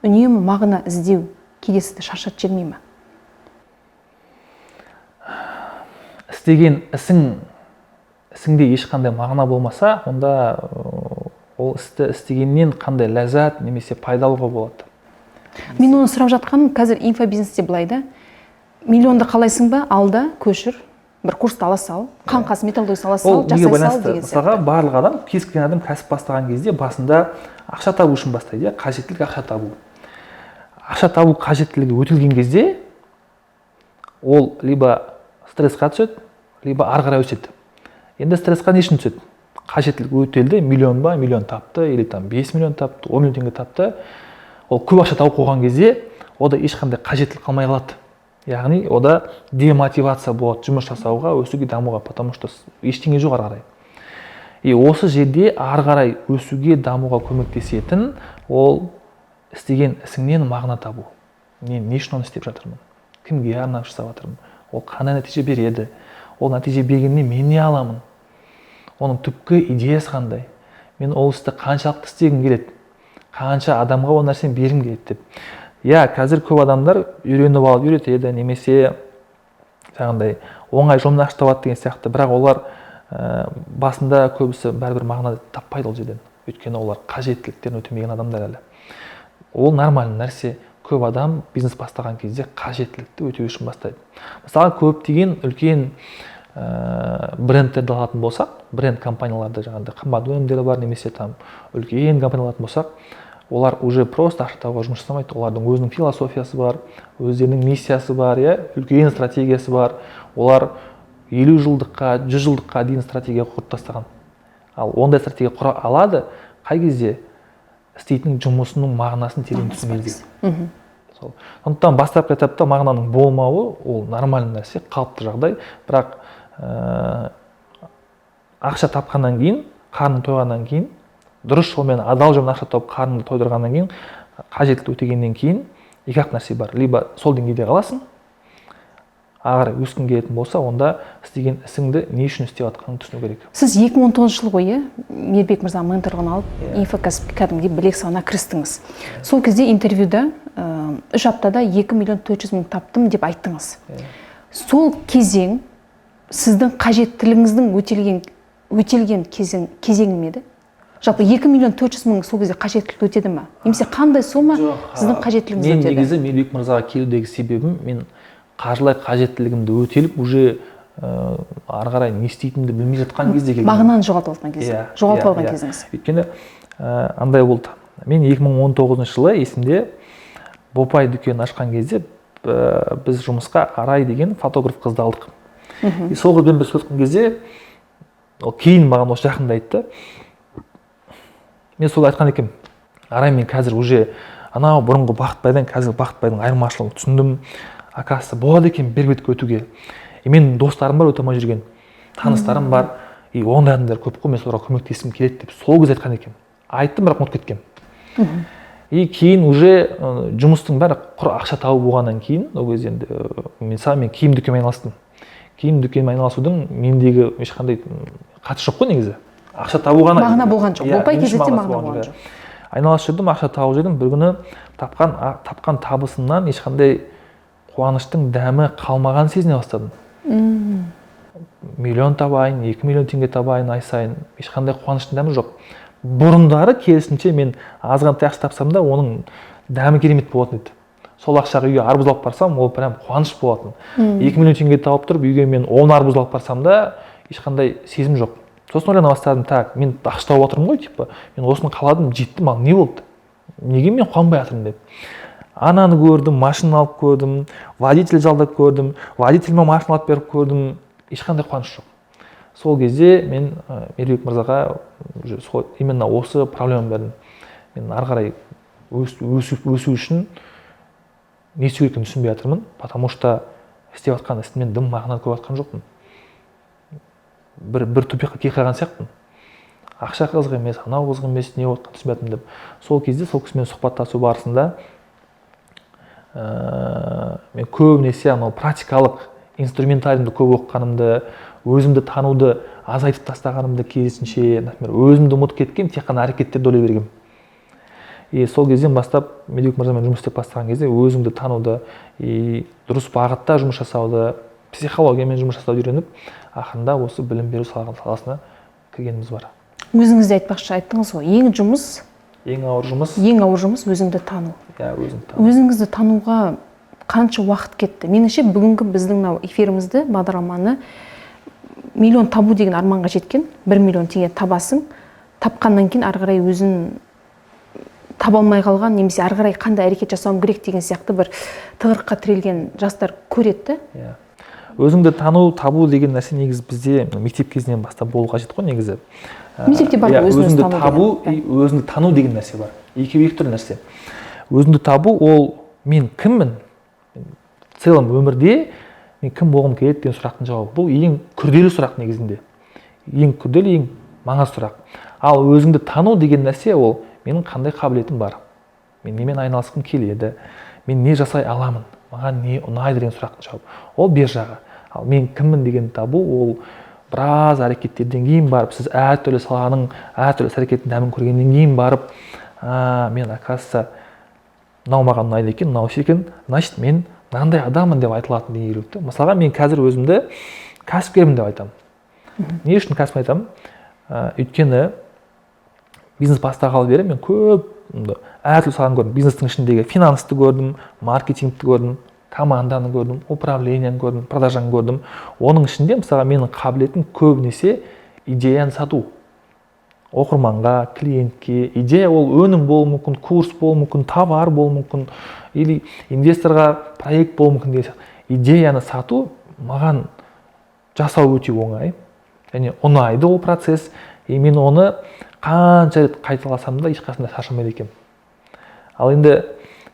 үнемі мағына іздеу кейде сізді шаршатып жібермей ме? істеген ісіңде ешқандай мағына болмаса, онда ол істі істегеннен қандай ләззат немесе пайда алуға болады. Мен оны сұрап жатқаным, қазір инфобизнесте былай да, миллионды қалайсың ба, алда көшір, бір курсты ала сал, қаңқасы металлургиясын ала сал, жасай сал деген сияқты. Мысалға, барлық адам, кез келген адам кәсіп бастаған кезде басында ақша табу үшін бастайды, қажеттілік ақша табу. Ақша табу қажеттілігі өтілген кезде ол либо стрессқа түседі, либо ары қарай өседі. Енді стрессқа не үшін түседі? Қажеттілік өтелді, миллион тапты, или там 5 миллион тапты, 10 миллион теңге тапты. Ол көп ақша тауып қойған кезде, ода ешқандай қажеттілік қалмай қалады. Яғни ода демотивация болады жұмыс жасауға, өсуге, дамуға, потому что ештеңе жоқ ары қарай. И осы жерде ары қарай өсуге, дамуға көмектесетін ол істеген ісіңнен мағына табу. Мен не үшін оны істеп жатырмын? Кімге арнап жасап жатырмын? Ол қандай нәтиже береді? Ол нәтиже бергеннен мен не аламын? Оның түпкі идеясы қандай? Мен ол істі қаншалықты істегім келеді? Қанша адамға ол нәрсені бергім келеді деп. Қазір көп адамдар үйреніп алып үйретеді, немесе жаңағыдай оңай жолмен ақша табады деген сияқты, бірақ олар басында көбісі бәрібір мағына таппайды ол жерден. Өйткені олар қажеттіліктерін өтемеген адамдар әлі. Ол нормальный нәрсе. Көп адам бизнес бастаған кезде қажеттілікті өтеу үшін бастайды. Мысалы, көптеген үлкен брендтерді алатын болсақ, бренд компанияларды, жаңағыдай қымбат өнімдері бар, немесе там үлкен компания алатын болсақ, олар уже просто ақша табуға жұмыс жасамайды. Олардың өзінің философиясы бар, өздерінің миссиясы бар, үлкен стратегиясы бар. Олар 50 жылдыққа, 100 жылдыққа дейін стратегия құрып тастаған. Ал ондай стратегия құра алады, қай кезде істейтін жұмысының мағынасын терең түсінеді. Сондықтан бастапқы этапта мағынаның болмауы ол нормальный нәрсе, қалыпты жағдай, бірақ ақша тапқаннан кейін, қарның тойғаннан кейін, дұрыс жолмен адал жолмен ақша тауып қарныңды тойдырғаннан кейін, қажеттілік өтегеннен кейін екі-ақ нәрсе бар. Либо сол деңгейде қаласың, ағар өскің келетін болса, онда істеген ісіңді не үшін істеп жатқанын түсіну керек. Сіз 2019 жылы ғой, Мейірбек мырза менторлығын алып, инфокәсіпке кәдімгідей білек сауына кірістіңіз. Сол кезде интервьюда 3 аптада 2 миллион 400 мың таптым деп айттыңыз. Сол кезең сіздің қажеттілігіңіздің өтелген кезеңі ме еді? Жалпы 2 миллион 400 мың сол кезде қажеттілік өтеді ме? Немесе қандай сома сіздің қажеттілігіңіз өтеді? Мен негізі Мейірбек мырзаға келудегі себебім, мен қаржылай қажеттілігімді өтеліп, уже ары қарай не істейтінімді білмей жатқан кезде келген. Мағынаны жоғалтып алған кезде. Жоғалтып алған кезіңіз. Өйткені андай болды. Мен 2019 жылы есімде Бопай дүкен ашқан кезде біз жұмысқа Арай деген фотограф қызды алдық. И сол қызбен біз сөйлескен кезде ол кейін маған осы жақында айтты. Мен сол айтқан екенмін. Арай, мен қазір уже анау бұрынғы Бақытбайдан қазір Бақытбайдың айырмашылығын түсіндім. Оказывается, болады екен бер бетке өтуге. Менің достарым бар, өте алмай жүрген таныстарым бар. И ондай адамдар көп қой, мен соларға көмектескім келеді деп сол кезде айтқан екенмін. Айттым, бірақ ұмытып кеткенмін. И кейін уже жұмыстың бәрі құр ақша тауып болғаннан кейін, ол кезде енді мен киім дүкенмен айналыстым. Киім дүкенмен айналысудың мендегі ешқандай қатысы жоқ қой негізі. Ақша табу ғана. Мағына болған жоқ. Бопай кезінде мағына болған жоқ. Айналысып жүрдім, ақша тауып жүрдім. Бір күні тапқан табысымнан ешқандай қуаныштың дәмі қалмаған сезіне бастадым. Миллион табайын, 2 миллион теңге табайын ай сайын, ешқандай қуаныштың дәмі жоқ. Бұрындары керісінше мен азғантай ақша тапсам да, оның дәмі керемет болатын еді. Сол ақшаға үйге арбуз алып барсам, ол прям қуаныш болатын. 2 миллион теңге тауып тұрып, үйге мен 10 арбуз алып барсам да, ешқандай сезім жоқ. Сосын ойлана бастадым, так, мен ақша тауып отырмын ғой, типа, мен осыны қаладым, жеттім, ал не болды? Неге мен қуанбай жатырмын деп. Ананы көрдім, машина алып көрдім, водитель жалдап көрдім, водительме машина алып беріп көрдім, ешқандай қуаныш жоқ. Сол кезде мен Мейірбек мырзаға именно осы проблеманы бердім. Мен ары қарай өсу үшін не істеу керекенін түсінбей жатырмын, потому что істеп жатқан ісімнен дым мағына көріп жатқан жоқпын. Бір тупикқа келіп қалған сияқтымын. Ақша қызық емес, анау қызық емес, не болып жатқанын түсінбей жатырмын деп. Сол кезде сол кісімен сұхбаттасу барысында мен көбінесе анау практикалық инструментарийімді көп оқығанымды, өзімді тануды азайтып тастағанымды, керісінше, например, өзімді ұмытып кеткем, тек қана әрекеттерді ойлай бергем. И сол кезден бастап Мейірбек мырзамен жұмыс істеп бастаған кезде өзімді тануды, дұрыс бағытта жұмыс жасауды, психологиямен жұмыс жасауды үйреніп ақырында осы білім беру саласына кіргеніміз бар. Өзіңіз де айттыңыз ғой, ең ауыр жұмыс өзіңді тану. Өзіңді тану. Өзіңізді тануға қанша уақыт кетті? Меніңше бүгінгі біздің эфирімізді, бағдарламаны миллион табу деген арманға жеткен, 1 миллион теңге табасың, тапқаннан кейін ары қарай өзін таба алмай қалған, немесе ары қарай қандай әрекет жасауым керек деген сияқты бір тығырыққа тірелген жастар көреді. Өзіңді табу деген нәрсе негізі бізде мектеп кезінен бастап болу қажет қой негізі. Мектепте бар өзіңді табу, өзіңді тану деген нәрсе бар. Екі түрлі нәрсе. Өзіңді табу ол мен кіммін? Целом өмірде мен кім болғым келеді деген сұрақтың жауабы. Бұл ең күрделі сұрақ негізінде. Ең күрделі, ең маңызды сұрақ. Ал өзіңді тану деген нәрсе ол менің қандай қабілетім бар? Мен немен айналысқым келеді? Мен не жасай аламын? Маған не ұнайды деген сұрақтың жауабы. Ол бер жағы. Ал мен кіммін деген табу ол біраз әрекеттерден кейін барып, сіз әртүрлі саланың әртүрлі әрекеттің дәмін көргеннен кейін барып, мен оказывается мынау маған ұнайды екен, мынау екен, значит мен мынандай адаммын деп айтылатын деген үйректі. Мысалға мен қазір өзімді кәсіпкермін деп айтамын. Не үшін кәсіп айтамын? Өйткені бизнес бастағалы бері мен көп әртүрлі саланы көрдім. Бизнестің ішіндегі финансты көрдім, маркетингті көрдім, команданы көрдім, управлениені көрдім, продажаны көрдім. Оның ішінде мысалға менің қабілетім көбінесе идеяны сату. Оқырманға, клиентке, идея ол өнім болуы мүмкін, курс болуы мүмкін, товар болуы мүмкін, или инвесторға проект болуы мүмкін деген сияқты. Идеяны сату маған жасау өте оңай. Және ұнайды ол процесс. Мен оны қанша рет қайталасам да ешқашанда шаршамайды екенмін. Ал енді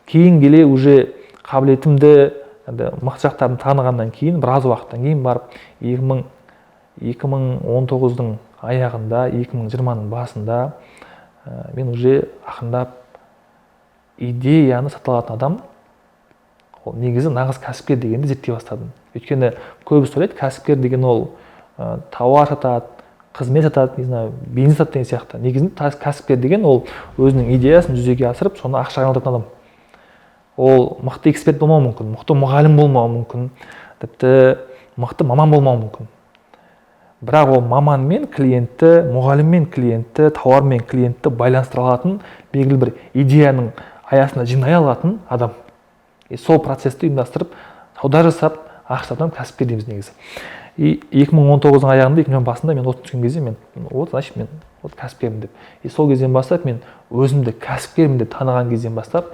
кейін келе уже қабілетімді, мықты жақтарымды танығаннан кейін, біраз уақыттан кейін барып 2019-дың аяғында, 2020-ның басында мен уже ақырындап идеяны сата алатын адам, ол негізі нағыз кәсіпкер дегенді зерттей бастадым. Өйткені көбісі ойлайды, кәсіпкер деген ол тауар сатады, қызмет сатады, не знаю, бизнес сатады деген сияқты. Негізінде кәсіпкер деген ол өзінің идеясын жүзеге асырып, соны ақшаға айналдыратын адам. Ол мықты эксперт болмауы мүмкін, мықты мұғалім болмауы мүмкін, тіпті мықты маман болмауы мүмкін. Бірақ ол маман мен клиентті, мұғалім мен клиентті, тауар мен клиентті байланыстыра алатын, белгілі бір идеяның аясында жинай алатын адам. Сол процесті ұйымдастырып, сауда жасап, ақша сататын кәсіпкер дейміз негізі. 2019-ның аяғында, 2020 басында мен түскен кезде мен кәсіпкермін деп. Сол кезден бастап мен өзімді кәсіпкермін деп таныған кезден бастап,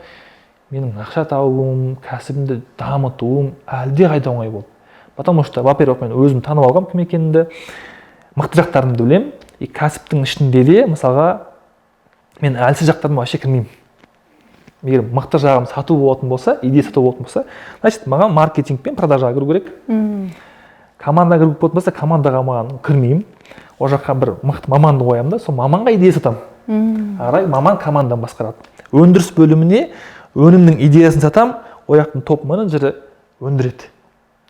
менің ақша табуым, кәсібімді дамытуым әлде қайда оңай болды. Потому что, во-первых, мен өзім танып алғам кім екенімді, мықты жақтарымды білем. Кәсіптің ішінде де, мысалға, мен әлсіз жақтарыма вообще кірмеймін. Егер мықты жағым сату болатын болса, идея сату болатын болса, значит, маған маркетинг пен продажаға кіру керек. Командаға кіру болатын болса, командаға маған кірмеймін. Ол жаққа бір мықты маманды қоямын да, сол маманға идея сатамын. Арай маман команданы басқарады. Өндіріс бөліміне өнімнің идеясын сатам, ол жақтың топ менеджері өндіреді.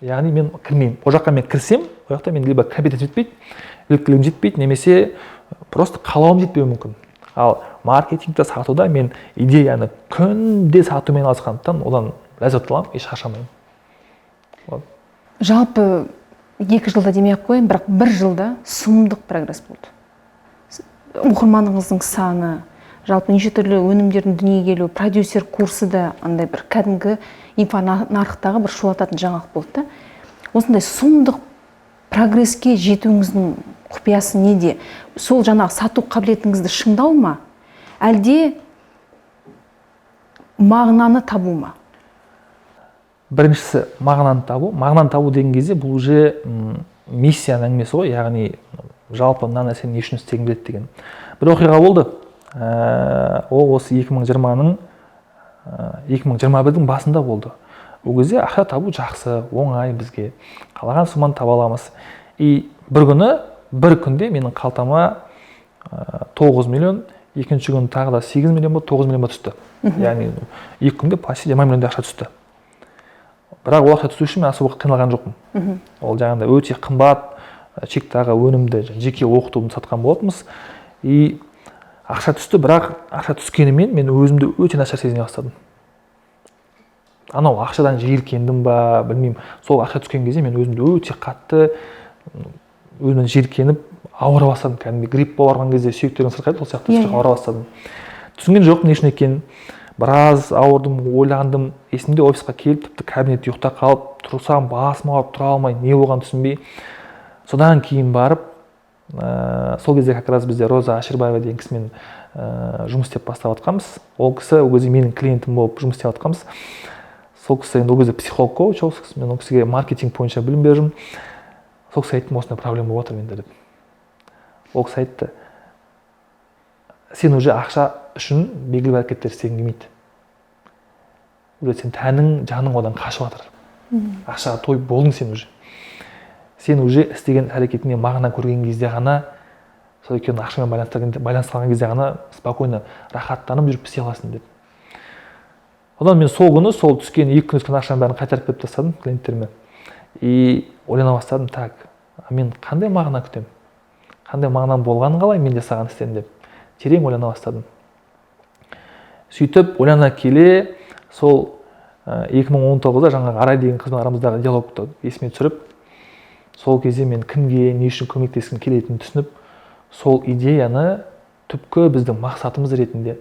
Яғни мен кірмеймін. Ол жаққа мен кірсем, ол жақта мен либо компетенция жетпейді, біліктілігім жетпейді, немесе просто қалауым жетпеуі мүмкін. Ал маркетингті сатуда мен идеяны күнде сатумен айналысқандықтан одан ләззат аламын, еш шаршамаймын. Жалпы 2 жылда демей-ақ қояйын, бірақ 1 жылда сұмдық прогресс болды. Оқырманыңыздың саны, жалпы неше түрлі өнімдердің дүниеге келуі, продюсер курсы да андай бір кәдімгі инфонарықтағы бір шулататын жаңалық болды. Осындай сұмдық прогресске жетуіңіздің құпиясы неде? Сол жаңағы сату қабілетіңізді шыңдау ма? Әлде мағынаны табу ма? Біріншісі мағынаны табу. Мағынаны табу деген кезде бұл уже миссияның әңгімесі ғой, яғни жалпы мына нәрсені не үшін істегім келеді деген. Бір оқиға болды. Ол осы 2021-дің басында болды. Ол кезде ақша табу жақсы, оңай бізге. Қалаған сумманы таба аламыз. Бір күнде менің қалтама 9 миллион, екінші күн тағы да 8 миллион ба, 9 миллион ба түсті. Яғни 2 күнде почти 20 миллиондай ақша түсті. Бірақ ол ақша түсу үшін мен аса уақыт қиналған жоқпын. Ол жаңағыда өте қымбат чектағы өнімді жеке оқытуымды сатқан болатынбыз. Ақша түсті, бірақ ақша түскенімен мен өзімді өте нашар сезіне бастадым. анау ақшадан жиіркендім ба білмеймін, сол ақша түскен кезде мен өзімді өте қатты өзімнен жиіркеніп ауыра бастадым. Кәдімгі грипп болып ауырған кезде сүйектерің сырқырайды, ол сияқты ауыра бастадым. Түсінген жоқпын не үшін екенін. Біраз ауырдым, ойландым. Есімде офисқа келіп, тіпті кабинетте ұйықтап қалып, тұрсам басым ауырып тұра алмай, не болғанын түсінбей. Содан кейін барып, сол кезде как раз бізде Роза Аширбаева деген кісімен жұмыс істеп бастап жатқанбыз. Ол кісі ол кезде менің клиентім болып жұмыс істеп жатқанбыз. Сол кісі енді ол кезде психолог коуч, мен ол кісіге маркетинг бойынша білім бердім. Сол кісі айттым, осындай проблема болып жатыр менде деп. Ол кісі айтты, сен уже ақша үшін белгілі бір әрекеттер істегің келмейді. Уже сен тәнің, жаның одан қашып жатыр. Ақшаға тойып болдың сен уже. Сен уже істеген әрекетіңе мағына көрген кезде ғана, сол екеуін ақшамен байланыстырған кезде ғана спокойно рахаттанып жүріп істей аласың деді. Одан мен сол күні, сол түскен 2 күн өткен ақшаның бәрін қайтарып беріп тастадым клиенттеріме. И ойлана бастадым, так, мен қандай мағына күтемін? Қандай мағынам болғанын қалай мен жасаған істен деп терең ойлана бастадым. Сөйтіп ойлана келе сол 2019-да жаңағы Арай деген қызбен арамыздағы диалогты есіме түсіріп, сол кезде мен кімге, не үшін көмектескім келетінін түсініп, сол идеяны түпкі біздің мақсатымыз ретінде,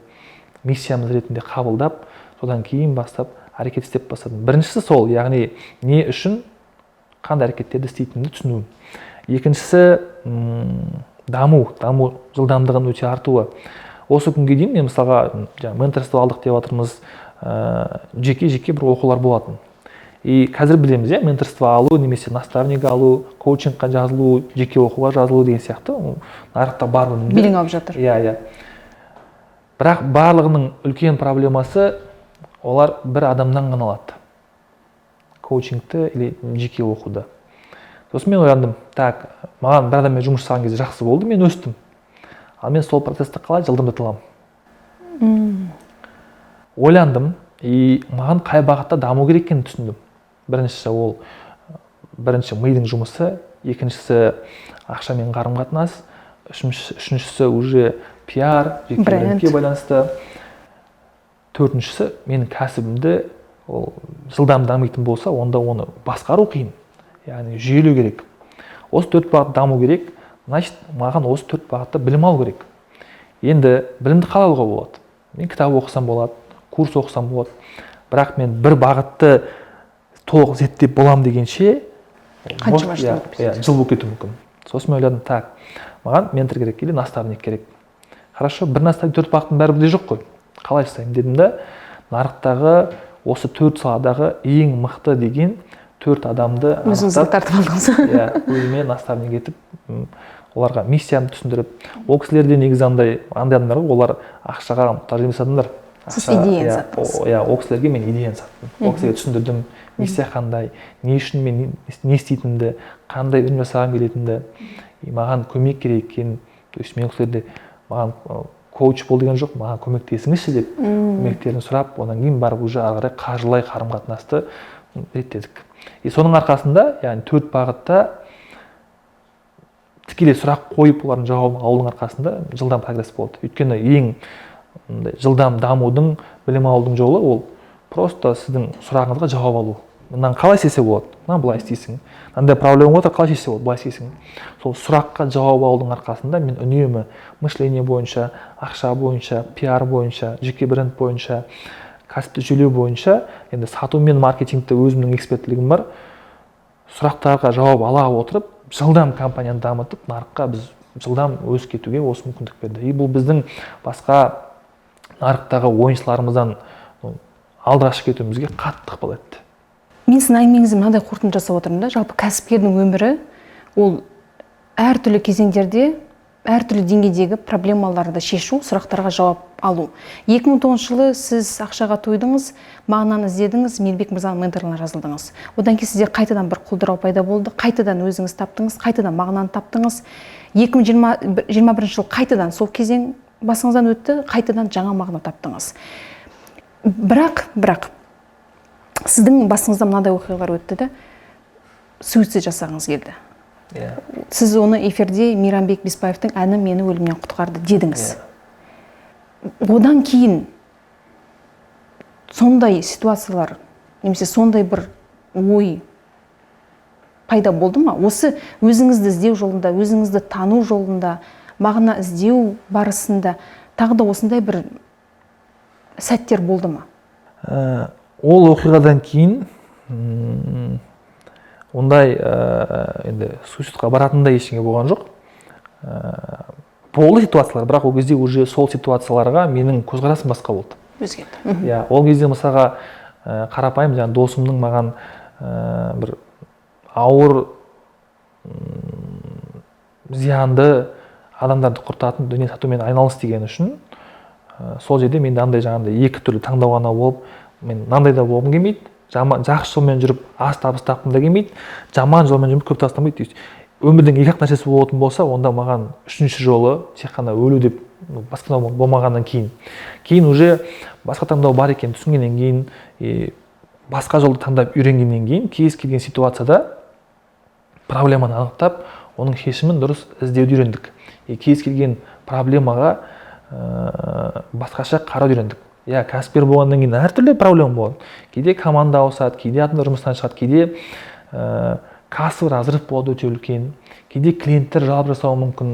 миссиямыз ретінде қабылдап, содан кейін бастап әрекет істеп бастадым. Біріншісі сол, яғни не үшін қандай әрекеттерді істейтінімді түсінуім. Екіншісі даму жылдамдығын өте артуы. Осы күнге дейін мен мысалға менторство алдық деп жатырмыз, жеке бір оқулар болатын. И қазір білеміз, менторство алу, немесе наставник алу, коучингқа жазылу, жеке оқуға жазылу деген сияқты нарықта бар өнімдер. Белең алып жатыр. Иә. Бірақ барлығының үлкен проблемасы олар бір адамнан ғана алады. Коучингті или жеке оқуды. Сосын мен ойландым, так, маған бір адаммен жұмыс жасаған кезде жақсы болды, мен өстім. Ал мен сол процесті қалай жылдамдата аламын? Ойландым, и маған қай бағытта даму керек екенін түсіндім. Бірінші мидың жұмысы, екіншісі ақшамен қарым-қатынас, үшіншісі уже пиар, жеке брендке байланысты. Төртіншісі менің кәсібімді жылдам дамитын болса, онда оны басқару қиын. Яғни жүйелеу керек. Осы 4 бағыт даму керек, значит, маған осы 4 бағытта білім алу керек. Енді білімді қалай алуға болады? Мен кітап оқысам болады, курс оқысам болады. Бірақ мен бір бағытты толық зерттеп болам дегенше жыл болып кетуі мүмкін. Сосын мен ойладым, так, маған ментор керек или наставник керек. Хорошо, бір наставник 4 бағыттың бәрі бірдей жоқ қой. Қалай жасаймын дедім да, нарықтағы осы 4 саладағы ең мықты деген 4 адамды өзіңізге тартып алдыңыз. Өзіме наставник етіп, оларға миссиямды түсіндіріп, ол кісілерде негізі андай адамдар, олар ақшаға мұқтаж емес адамдар. Сіз идеяны саттыңыз. Ол кісілерге мен идеяны саттым. Ол кісілерге түсіндірдім, миссия қандай, не үшін мен не істейтінімді, қандай өнім жасағым келетінімді, маған көмек керек екенін, то есть мен кісілерде маған коуч бол деген жоқ, маған көмектесіңізші деп көмектерін сұрап, одан кейін барып уже ары қарай қаржылай қарым-қатынасты реттедік. И соның арқасында, яғни 4 бағытта тікелей сұрақ қойып, олардың жауабын алудың арқасында жылдам прогресс болды. Өйткені ең жылдам дамудың, білім алудың жолы ол просто сіздің сұрағыңызға жауап алу. Мынаны қалай істесе болады? Мынаны былай істейсің. Мынандай проблема отыр, қалай шешсе болады? Былай істейсің. Сол сұраққа жауап алудың арқасында мен үнемі мышление бойынша, ақша бойынша, пиар бойынша, жеке бренд бойынша, кәсіпті жүйелеу бойынша, енді сату мен маркетингте өзімнің экспертлігім бар. Сұрақтарға жауап ала отырып, жылдам компанияны дамытып, нарыққа біз жылдам өсіп кетуге осы мүмкіндік берді. И бұл біздің басқа нарықтағы ойыншыларымыздан алдыға шығып кетуімізге қатты ықпал етті. Мен сіздің әңгімеңізді мынадай қорытынды жасап отырмын да, жалпы кәсіпкердің өмірі ол әртүрлі кезеңдерде, әртүрлі деңгейдегі проблемаларды шешу, сұрақтарға жауап алу. 2009 жылы сіз ақшаға тойдыңыз, мағынаны іздедіңіз, Мейірбек мырзаның менторлығына жазылдыңыз. Одан кейін сізде қайтадан бір құлдырау пайда болды, қайтадан өзіңіз таптыңыз, қайтадан мағынаны таптыңыз. 2021 жыл қайтадан сол кезең басыңыздан өтті, қайтадан жаңа мағына таптыңыз. Бірақ сіздің басыңызда мынадай оқиғалар өтті да, суицид жасағыңыз келді. Сіз оны эфирде Мейрамбек Беспаевтың әні мені өлімнен құтқарды дедіңіз. Одан кейін сондай ситуациялар немесе сондай бір ой пайда болды ма? Осы өзіңізді іздеу жолында, өзіңізді тану жолында, мағына іздеу барысында тағы да осындай бір сәттер болды ма? Ол оқиғадан кейін ондай енді суицидқа баратындай ештеңе болған жоқ. Болды ситуациялар, бірақ ол кезде уже сол ситуацияларға менің көзқарасым басқа болды. Өзгерді. Ол кезде мысалға қарапайым жаңағы досымның маған бір ауыр зиянды адамдарды құртатын дүние сатумен айналыс деген үшін сол жерде менде андай жаңағындай екі түрлі таңдау ғана болып, мен мынандай да болғым келмейді, жақсы жолмен жүріп аз табыс тапқым да келмейді, жаман жолмен жүріп көп табыс таппайды. Өмірдің екі ақ нәрсесі болатын болса, онда маған үшінші жолы тек қана өлу деп басқа болмағаннан кейін уже басқа таңдау бар екенін түсінгеннен кейін, басқа жолды таңдап үйренгеннен кейін кез келген ситуацияда проблеманы анықтап, оның шешімін дұрыс іздеуді үйрендік. Кез келген проблемаға басқаша қарауды үйрендік. Кәсіпкер болғаннан кейін әртүрлі проблема болады. Кейде команда ауысады, кейде адамдар жұмыстан шығады, кейде кассовый разрыв болады өте үлкен, кейде клиенттер жалоб жасауы мүмкін,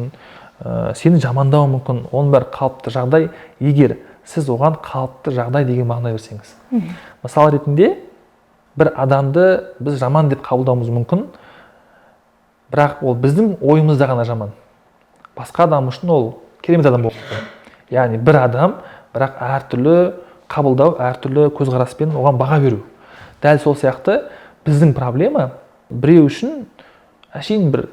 сені жамандауы мүмкін. Оның бәрі қалыпты жағдай, егер сіз оған қалыпты жағдай деген мағына берсеңіз. Мысал ретінде бір адамды біз жаман деп қабылдауымыз мүмкін, бірақ ол біздің ойымызда ғана жаман. Басқа адам үшін ол керемет адам болуы мүмкін. Яғни бір адам, бірақ әртүрлі қабылдау, әртүрлі көзқараспен оған баға беру. Дәл сол сияқты біздің проблема біреу үшін әшейін бір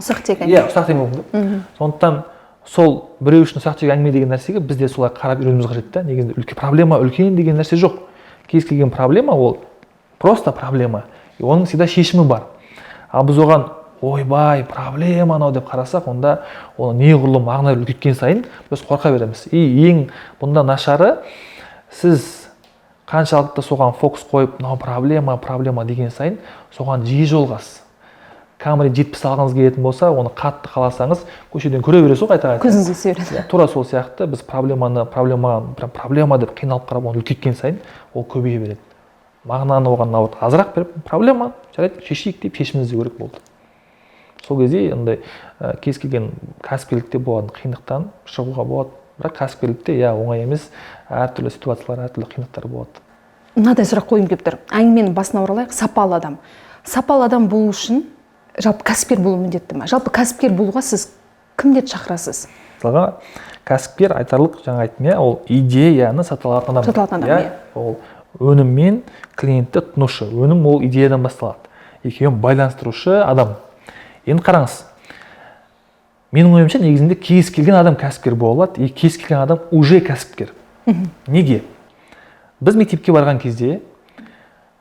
ұсақ тек ұсақ тек болуы. Сондықтан сол біреу үшін ұсақ тек әңгіме деген нәрсеге біз де солай қарап үйренуіміз қажет та. Негізінде проблема үлкен деген нәрсе жоқ. Кез келген проблема ол просто проблема. Оның всегда шешімі бар. Ал біз оған ойбай, проблема анау деп қарасақ, онда оны неғұрлым мағына үлкейткен сайын біз қорқа береміз. Ең бұнда нашары, сіз қаншалықты соған фокус қойып, мынау проблема деген сайын соған жиі жолығасыз. Камри 70 алғыңыз келетін болса, оны қатты қаласаңыз, көшеден көре бересіз ғой қайта-қайта. Көзіңізге түсе береді. Тура сол сияқты біз проблема деп қиналып қарап, оны үлкейткен сайын ол көбейе береді. Мағынаны оған азырақ беріп, проблема жарайды, шешейік деп шешім іздеу керек болды. Сол кезде андай кез келген кәсіпкерлікте болатын қиындықтан шығуға болады. Бірақ кәсіпкерлікте оңай емес, әртүрлі ситуациялар, әртүрлі қиындықтар болады. Мынадай сұрақ қойым келіп тұр. Әңгіменің басына оралайық. Сапалы адам. Сапалы адам болу үшін жалпы кәсіпкер болу міндетті ме? Жалпы кәсіпкер болуға сіз кімдерді шақырасыз? Мысалға, кәсіпкер айтарлық жаңа айттым, ол идеяны сата алатын адам. Ол өніммен клиентті тұтынушы. Өнім ол идеядан басталады. Екеуін байланыстырушы адам. Енді қараңыз. Менің ойымша негізінде кез келген адам кәсіпкер бола алады, кез келген адам уже кәсіпкер. Неге? Біз мектепке барған кезде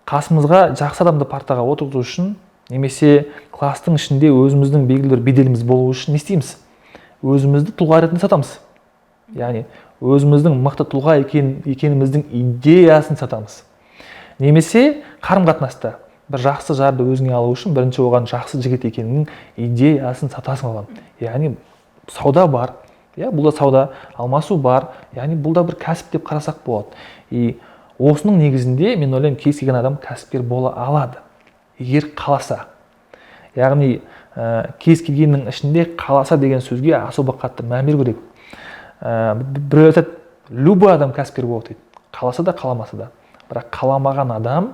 қасымызға жақсы адамды партаға отырғызу үшін, немесе кластың ішінде өзіміздің белгілі бір беделіміз болу үшін не істейміз? Өзімізді тұлға ретінде сатамыз. Яғни өзіміздің мықты тұлға екеніміздің идеясын сатамыз. Немесе қарым-қатынаста бір жақсы жарды өзіңе алу үшін бірінші оған жақсы жігіт екенінің идеясын сатасың оған. Яғни сауда бар, бұл да сауда, алмасу бар, яғни бұл да бір кәсіп деп қарасақ болады. Осының негізінде мен ойлаймын кез келген адам кәсіпкер бола алады, егер қаласа. Яғни кез келгеннің ішінде қаласа деген сөзге особо қатты мән беру керек. Біреу айтады, любой адам кәсіпкер болады дейді. Қаласа да, қаламаса да. Бірақ қаламаған адам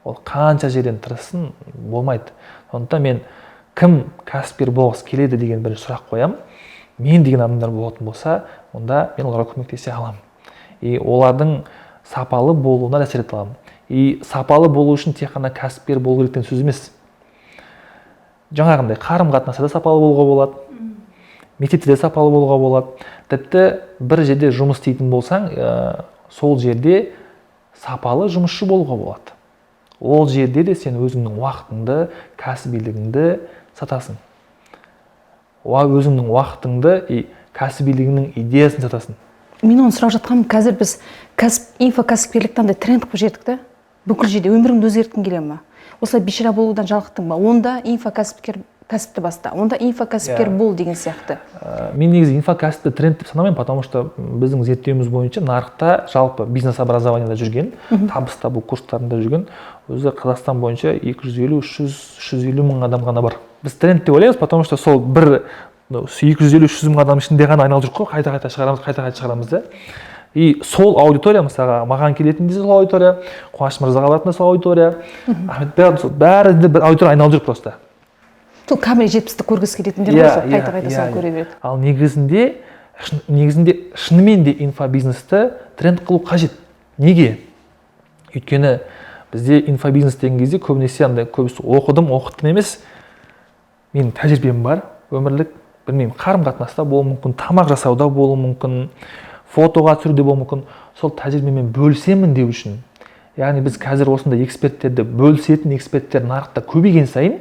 ол қанша жерден тырыссын болмайды. Сондықтан мен кім кәсіпкер болғысы келеді деген бірінші сұрақ қоям. Мен деген адамдар болатын болса, онда мен оларға көмектесе аламын. Олардың сапалы болуына әсер ете аламын. Сапалы болу үшін тек қана кәсіпкер болу керек деген сөз емес. Жаңағындай қарым-қатынаста да сапалы болуға болады. Мектепте де сапалы болуға болады. Тіпті бір жерде жұмыс істейтін болсаң, сол жерде сапалы жұмысшы болуға болады. Ол жерде де сен өзіңнің уақытыңды, кәсібилігіңді сатасың. Өзіңнің уақытыңды, кәсібилігіңнің идеясын сатасың. Мен оны сұрап жатқаным, қазір біз инфокәсіпкерлікті андай тренд қылып жеттік та? Бүкіл жерде өміріңді өзгерткің келе ме? Осылай бейшара болудан жалықтың ба? Онда инфокәсіпкер кәсіпті баста, онда инфокәсіпкер бол деген сияқты. Мен негізі инфокәсіпті тренд деп санамаймын, потому что біздің зерттеуіміз бойынша нарықта жалпы бизнес образованияда жүрген, табыс табу курстарында жүрген өзі Қазақстан бойынша 250-350 мың адам ғана бар. Біз тренд деп ойлаймыз, потому что сол бір 250-300 мың адам ішінде ғана айналып жүріп қой, қайта шығарамыз да. И сол аудитория, мысалға маған келетін де сол аудитория, Қуаныш Мырзаға баратын да сол аудитория, Ахмет бәрі де бір аудитория айналып жүр просто. Сол камера 70-ті көргісі келетіндер ғой, қайта соны көре береді. Ал негізінде шынымен де инфобизнесті тренд қылу қажет. Неге? Өйткені бізде инфобизнес деген кезде көбінесе көбісі оқыттым емес, менің тәжірибем бар, өмірлік, білмеймін, қарым-қатынаста болуы мүмкін, тамақ жасауда болуы мүмкін, фотоға түсіруде болуы мүмкін. Сол тәжірибемен бөлісемін деу үшін. Яғни біз қазір осындай эксперттерді, бөлісетін эксперттер нарықта көбейген сайын,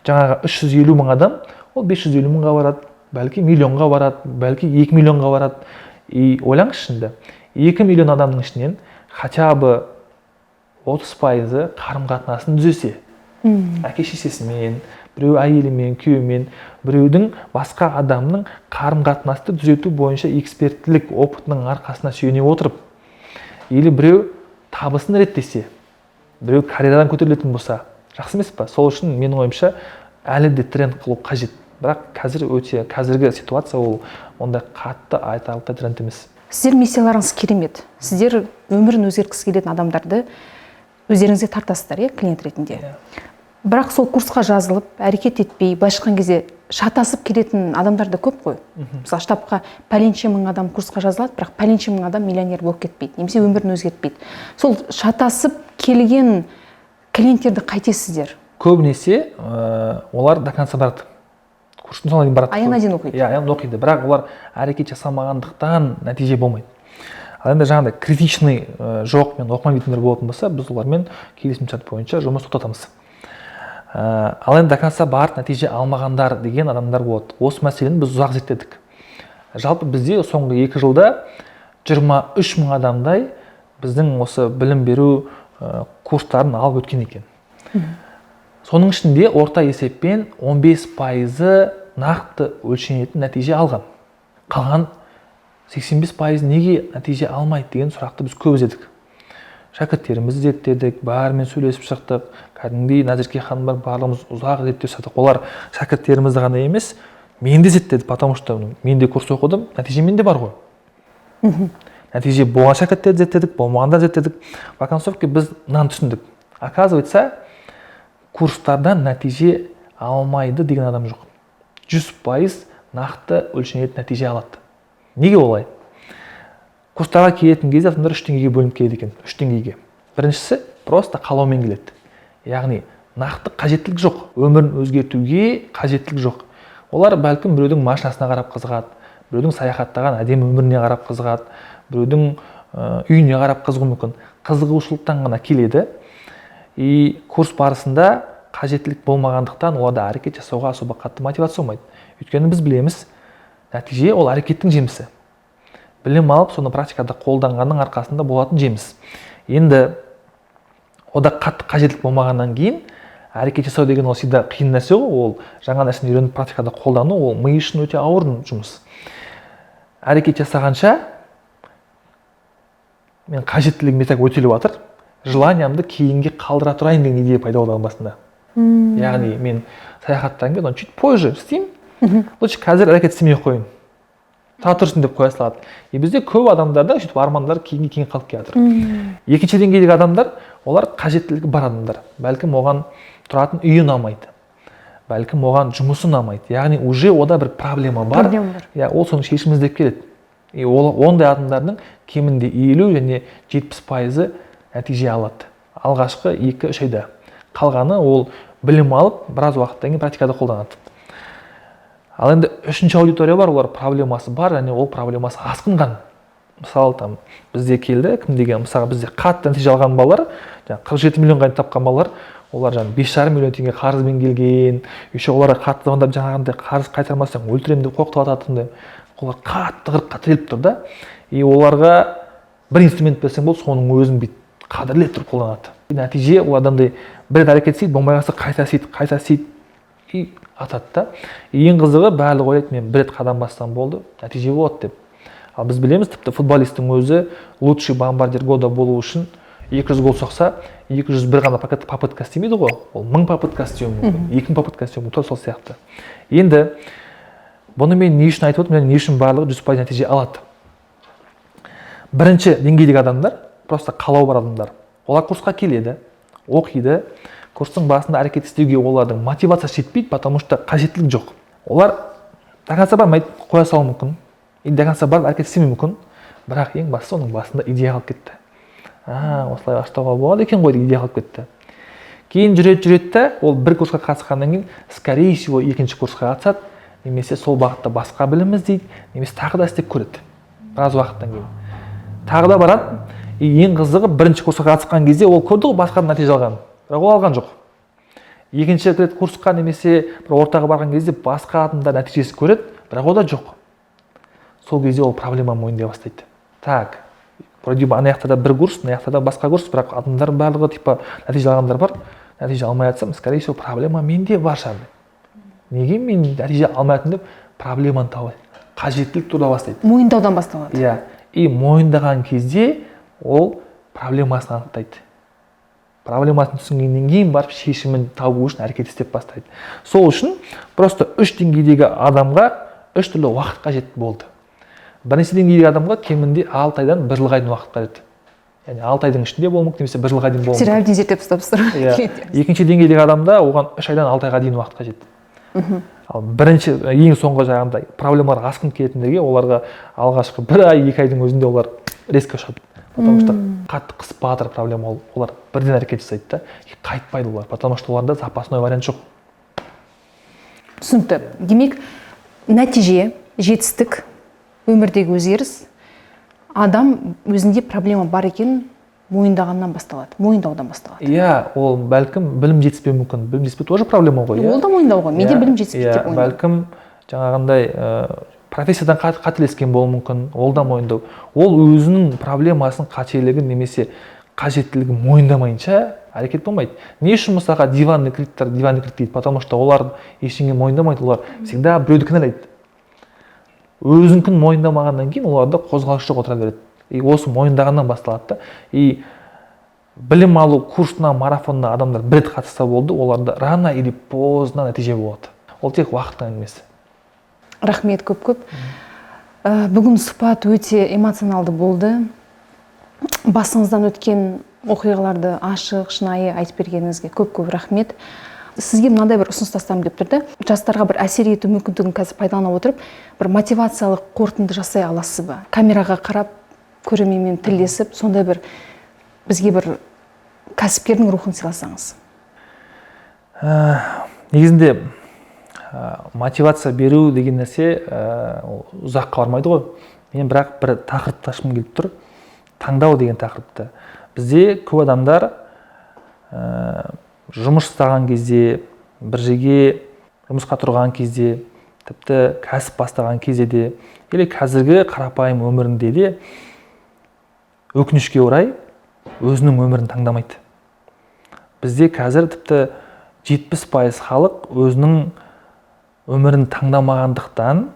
жаңағы 350 мың адам, ол 550 мыңға барады, бәлки миллионға барады, бәлки 2 миллионға барады. И ойлаңызшы енді, 2 миллион адамның ішінен хотя бы 30% қарым-қатынасын түзесе, әке-шешесімен, біреу әйелімен, күйеуімен, біреудің басқа адамның қарым-қатынасты түзету бойынша эксперттілік опытының арқасына сүйене отырып, или біреу табысын реттесе, біреу карьерадан көтерілетін болса, жақсы емес па? Сол үшін менің ойымша әлі де тренд қылу қажет. Бірақ қазіргі ситуация ол ондай қатты айтарлықтай тренд емес. Сіздер миссияларыңыз керемет. Сіздер өмірін өзгерткісі келетін адамдарды өздеріңізге тартасыздар, клиент ретінде. Бірақ сол курсқа жазылып, әрекет етпей, былайша айтқан кезде шатасып келетін адамдар да көп қой. Мысалы, штабқа пәленше мың адам курсқа жазылады, бірақ пәленше мың адам миллионер болып кетпейді, немесе өмірін өзгертпейді. Сол шатасып келген клиенттерді қайтесіздер? Көбінесе олар до конца барады. Курстың соңына дейін барады. Аяғына дейін оқиды. Аяғына оқиды, бірақ олар әрекет жасамағандықтан нәтиже болмайды. Ал енді жаңағыдай критичный жоқ, мен оқымаймын дейтіндер болатын болса, біз олармен келісімшарт бойынша жұмыс тоқтатамыз. Ал енді до конца барып нәтиже алмағандар деген адамдар болады. Осы мәселені біз ұзақ зерттедік. Жалпы бізде соңғы 2 жылда 23 мың адамдай біздің осы білім беру курстарын алып өткен екен. Соның ішінде орта есеппен 15% нақты өлшенетін нәтиже алған. Қалған 85% неге нәтиже алмайды деген сұрақты біз көп іздедік. Шәкірттерімізді зерттедік, бәрімен сөйлесіп шықтық, кәдімгідей Назерке ханым бар, барлығымыз ұзақ зерттеу жасадық. Олар шәкірттерімізді ғана емес, мен де зерттедік, потому что мен де курс оқыдым, нәтиже менде бар ғой. Нәтиже болған шәкірттерді зерттедік, болмағандар зерттедік. В концовке біз мынаны түсіндік. Оказывается, курстардан нәтиже алмайды деген адам жоқ. 100% нақты өлшенетін нәтиже алады. Неге олай? Курстарға келетін кезде адамдар 3 деңгейге бөлініп келеді екен. 3 деңгейге. Біріншісі просто қалаумен келеді. Яғни нақты қажеттілік жоқ. Өмірін өзгертуге қажеттілік жоқ. Олар бәлкім біреудің машинасына қарап қызығады, біреудің саяхаттаған әдемі өміріне қарап қызығады, біреудің үйіне қарап қызығуы мүмкін. Қызығушылықтан ғана келеді. И курс барысында қажеттілік болмағандықтан оларда әрекет жасауға особо қатты мотивация болмайды. Өйткені біз білеміз, нәтиже ол әрекеттің жемісі. Білім алып, соны практикада қолданғанның арқасында болатын жеміс. Енді ода қатты қажеттілік болмағаннан кейін әрекет жасау деген ол сида қиын нәрсе ғой, ол жаңа нәрсені үйреніп практикада қолдану, ол ми үшін өте ауыр жұмыс. Әрекет жасағанша мен қажеттілігім так өтеліп жатыр, желаниямды кейінге қалдыра тұрайын деген идея пайда болған басында. Яғни мен саяхаттан кейін чуть позже істеймін, лучше қазір әрекет істемей қойын. Татырсын деп қоя салады. И бізде көп адамдарда сөйтіп армандар кейін қалып келе жатыр. Екінші деңгейдегі адамдар, олар қажеттілігі бар адамдар. Бәлкім оған тұратын үйі ұнамайды. Бәлкім оған жұмысы ұнамайды. Яғни уже ода бір проблема бар. Ол соның шешімін іздеп келеді. И ондай адамдардың кемінде 50 және 70% нәтиже алады. Алғашқы 2-3 айда. Қалғаны ол білім алып, біраз уақыттан кейін практикада қолданады. Ал енді үшінші аудитория бар, олар проблемасы бар, және ол проблемасы асқынған. Мысалы, там бізде келді, кім деген, мысалы бізде қатты нәтиже алған балалар, 47 миллионға тапқан балалар, олар 5,5 миллион теңге қарызбен келген, еще оларға қатты звондап жаңағындай қарыз қайтармасаң өлтіремін деп қорқытып жататындай. Олар қатты қырыққа тіреліп тұр да, и оларға бір инструмент берсең болды, соның өзін бүйтіп қадірлеп тұрып қолданады. Нәтиже ол адамдай бір әрекет істейді, болмай қалса қайта істейді. И атады да. Ең қызығы барлығы ойлайды, мен бір рет қадам бассам болды, нәтиже болады деп. Ал біз білеміз, тіпті футболисттің өзі лучший бомбардир года болу үшін 200 гол соқса, 201 ғана попытка істемейді ғой. Ол 1000 попытка істеуі мүмкін, 2000 попытка істеуі мүмкін, сол сияқты. Енді бұны мен не үшін айтып отырмын, не үшін барлығы 100% нәтиже алады. Бірінші деңгейдегі адамдар, просто қалау бар адамдар. Олар курсқа келеді, оқиды, курстың басында әрекет істеуге олардың мотивациясы жетпейді, потому что қажеттілік жоқ. Олар до конца бармайды, қоя салуы мүмкін, до конца барып әрекет істемеуі мүмкін, бірақ ең бастысы оның басында идея қалып кетті. Осылай аштауға болады екен ғой, идея қалып кетті. Кейін жүреді, ол бір курсқа қатысқаннан кейін, скорее всего, екінші курсқа қатысады, немесе сол бағытта басқа білім іздейді, немесе тағы да істеп көреді. Біраз уақыттан кейін. Тағы да барады, ең қызығы бірінші курсқа қатысқан кезде ол көрді ғой басқа нәтиже алған, бірақ ол алған жоқ. Екінші рет курсқа немесе бір ортаға барған кезде басқа адамдар нәтижесі көреді, бірақ ол да жоқ. Сол кезде ол проблема мойындай бастайды. Так, вроде бы ана жақта да бір курс, мына жақта да басқа курс, бірақ адамдар барлығы типа нәтиже алғандар бар, нәтиже алмай жатсам, скорее всего, проблема менде бар шығар. Неге мен нәтиже алмайтын деп проблеманы тауып, қажеттілік тура бастайды. Мойындаудан басталады. Иә, и мойындаған кезде ол проблемасын анықтайды. Проблемасын түсінгеннен кейін барып шешімін табу үшін әрекет істеп бастайды. Сол үшін просто 3 деңгейдегі адамға 3 түрлі уақыт қажет болды. Бірінші деңгейдегі адамға кемінде 6 айдан 1 жылға дейін уақыт қажет. Яғни 6 айдың ішінде болуы мүмкін, немесе 1 жылға дейін болуы мүмкін. Сіз әбден зерттеп ұстапсыздар. Екінші деңгейдегі адамда оған 3 айдан 6 айға дейін уақыт қажет. Ал бірінші ең соңғы жағында проблемалар асқын келетіндерге оларға алғашқы 1 ай, 2 айдың өзінде олар резко шығады. Потому что қатты қысып батыр проблема, олар бірден әрекет жасайды да, қайтпайды олар, потому что оларда запасной вариант жоқ. Түсінікті. Демек, нәтиже, жетістік, өмірдегі өзгеріс, адам өзінде проблема бар екен мойындағаннан басталады, мойындаудан басталады. Иә, ол бәлкім білім жетіспеуі мүмкін, білім жетіспеу тоже проблема ғой. Ол да мойындау ғой, менде білім жетіспейді деп мойындау. Бәлкім жаңағындай профессиядан қателескен болуы мүмкін, ол да мойындау. Ол өзінің проблемасын, қателігін немесе қажеттілігін мойындамайынша әрекет болмайды. Не үшін мысалға диванный критиктер дейді, потому что олар ештеңе мойындамайды, олар всегда біреуді кінәлайды. Өзінкін мойындамағаннан кейін оларда қозғалыс жоқ отыра береді. И осы мойындағаннан басталады да. И білім алу курсына, марафонына адамдар бір рет қатысса болды, оларда рано или поздно нәтиже болады. Ол тек уақыттың әңгімесі. Рахмет көп. Бүгін сұхбат өте эмоционалды болды. Басыңыздан өткен оқиғаларды ашық, шынайы айтып бергеніңізге көп рахмет. Сізге мынандай бір ұсыныс тастағым келіп тұрды. Жастарға бір әсер ету мүмкіндігін қазір пайдалана отырып, бір мотивациялық қорытынды жасай аласыз ба? Камераға қарап, көрерменмен тілдесіп, сондай бір бізге бір кәсіпкердің рухын сыйласаңыз. Негізінде мотивация беру деген нәрсе ұзаққа бармайды ғой. Мен бірақ бір тақырыпты ашқым келіп тұр. Таңдау деген тақырыпты. Бізде көп адамдар жұмыс жасаған кезде, бір жерге жұмысқа тұрған кезде, тіпті кәсіп бастаған кезде де, или қазіргі қарапайым өмірінде де өкінішке орай өзінің өмірін таңдамайды. Бізде қазір тіпті 70% халық өзінің өмірін таңдамағандықтан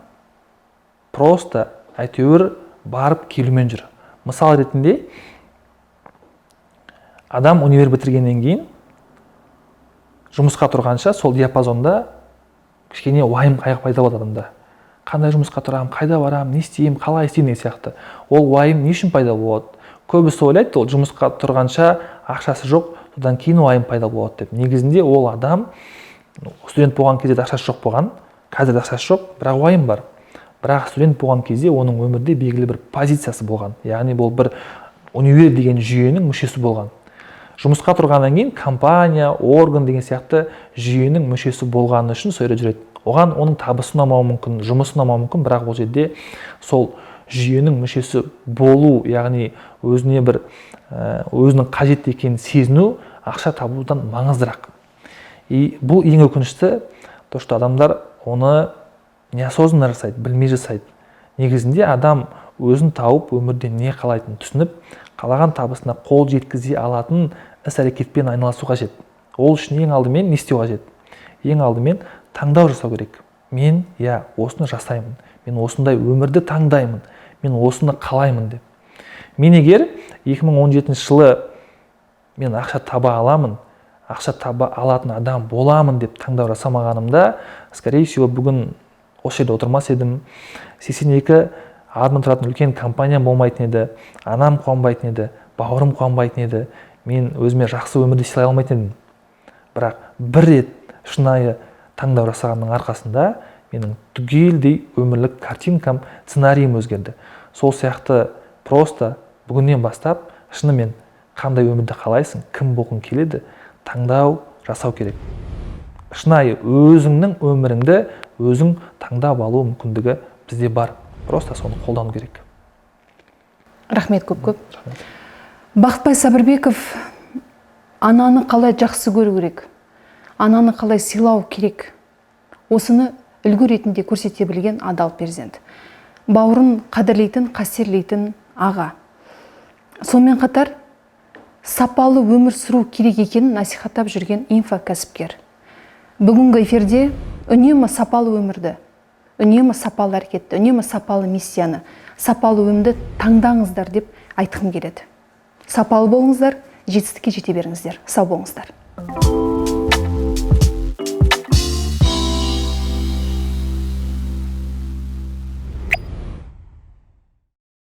просто әйтеуір барып келумен жүр. Мысал ретінде адам универ бітіргеннен кейін жұмысқа тұрғанша сол диапазонда кішкене уайым қайғы пайда болады адамда. Қандай жұмысқа тұрам, қайда барам, не істеймін, қалай істеймін деген сияқты. Ол уайым не үшін пайда болады? Көбісі ойлайды, ол жұмысқа тұрғанша ақшасы жоқ, содан кейін уайым пайда болады деп. Негізінде ол адам студент болған кезде ақшасы жоқ болған, қазір ақшасы жоқ, бірақ уайым бар. Бірақ студент болған кезде оның өмірде белгілі бір позициясы болған. Яғни бұл бір универ деген жүйенің мүшесі болған. Жұмысқа тұрғаннан кейін компания, орган деген сияқты жүйенің мүшесі болғаны үшін сол жерде жүреді. Оған оның табысы ұнамауы мүмкін, жұмысы ұнамауы мүмкін, бірақ ол жерде сол жүйенің мүшесі болу, яғни өзіне бір өзінің қажет екенін сезіну ақша табудан маңыздырақ. И бұл ең өкінішті, то что адамдар оны неосознанно жасайды, білмей жасайды. Негізінде адам өзін тауып, өмірде не қалайтынын түсініп, қалаған табысына қол жеткізе алатын іс-әрекетпен айналасу қажет. Ол үшін ең алдымен не істеу қажет? Ең алдымен таңдау жасау керек. Мен осыны жасаймын, мен осындай өмірді таңдаймын, мен осыны қалаймын деп. Мен егер 2017 жылы мен ақша таба аламын, ақша таба алатын адам боламын деп таңдау жасамағанымда, скорее всего, бүгін осы жерде отырмас едім. 82 адамнан тұратын үлкен компания болмайтын еді, анам қуанбайтын еді, бауырым қуанбайтын еді, мен өзіме жақсы өмірді сыйлай алмайтын едім. Бірақ бір рет шынайы таңдау жасағанның арқасында менің түгелдей өмірлік картинкам, сценариім өзгерді. Сол сияқты просто бүгіннен бастап шынымен қандай өмірді қалайсың, кім болғың келеді, таңдау жасау керек. Шынайы өзіңнің өміріңді өзің таңдап алу мүмкіндігі бізде бар. Просто соны қолдану керек. Рахмет көп. Бақытбай Сабырбеков ананы қалай жақсы көру керек, ананы қалай сыйлау керек, осыны үлгі ретінде көрсете білген адал перзент. Бауырын қадірлейтін, қастерлейтін аға. Сонымен қатар сапалы өмір сүру керек екенін насихаттап жүрген инфокәсіпкер. Бүгінгі эфирде үнемі сапалы өмірді, үнемі сапалы әрекетті, үнемі сапалы миссияны, сапалы өмірді таңдаңыздар деп айтқым келеді. Сапалы болыңыздар, жетістікке жете беріңіздер. Сау болыңыздар.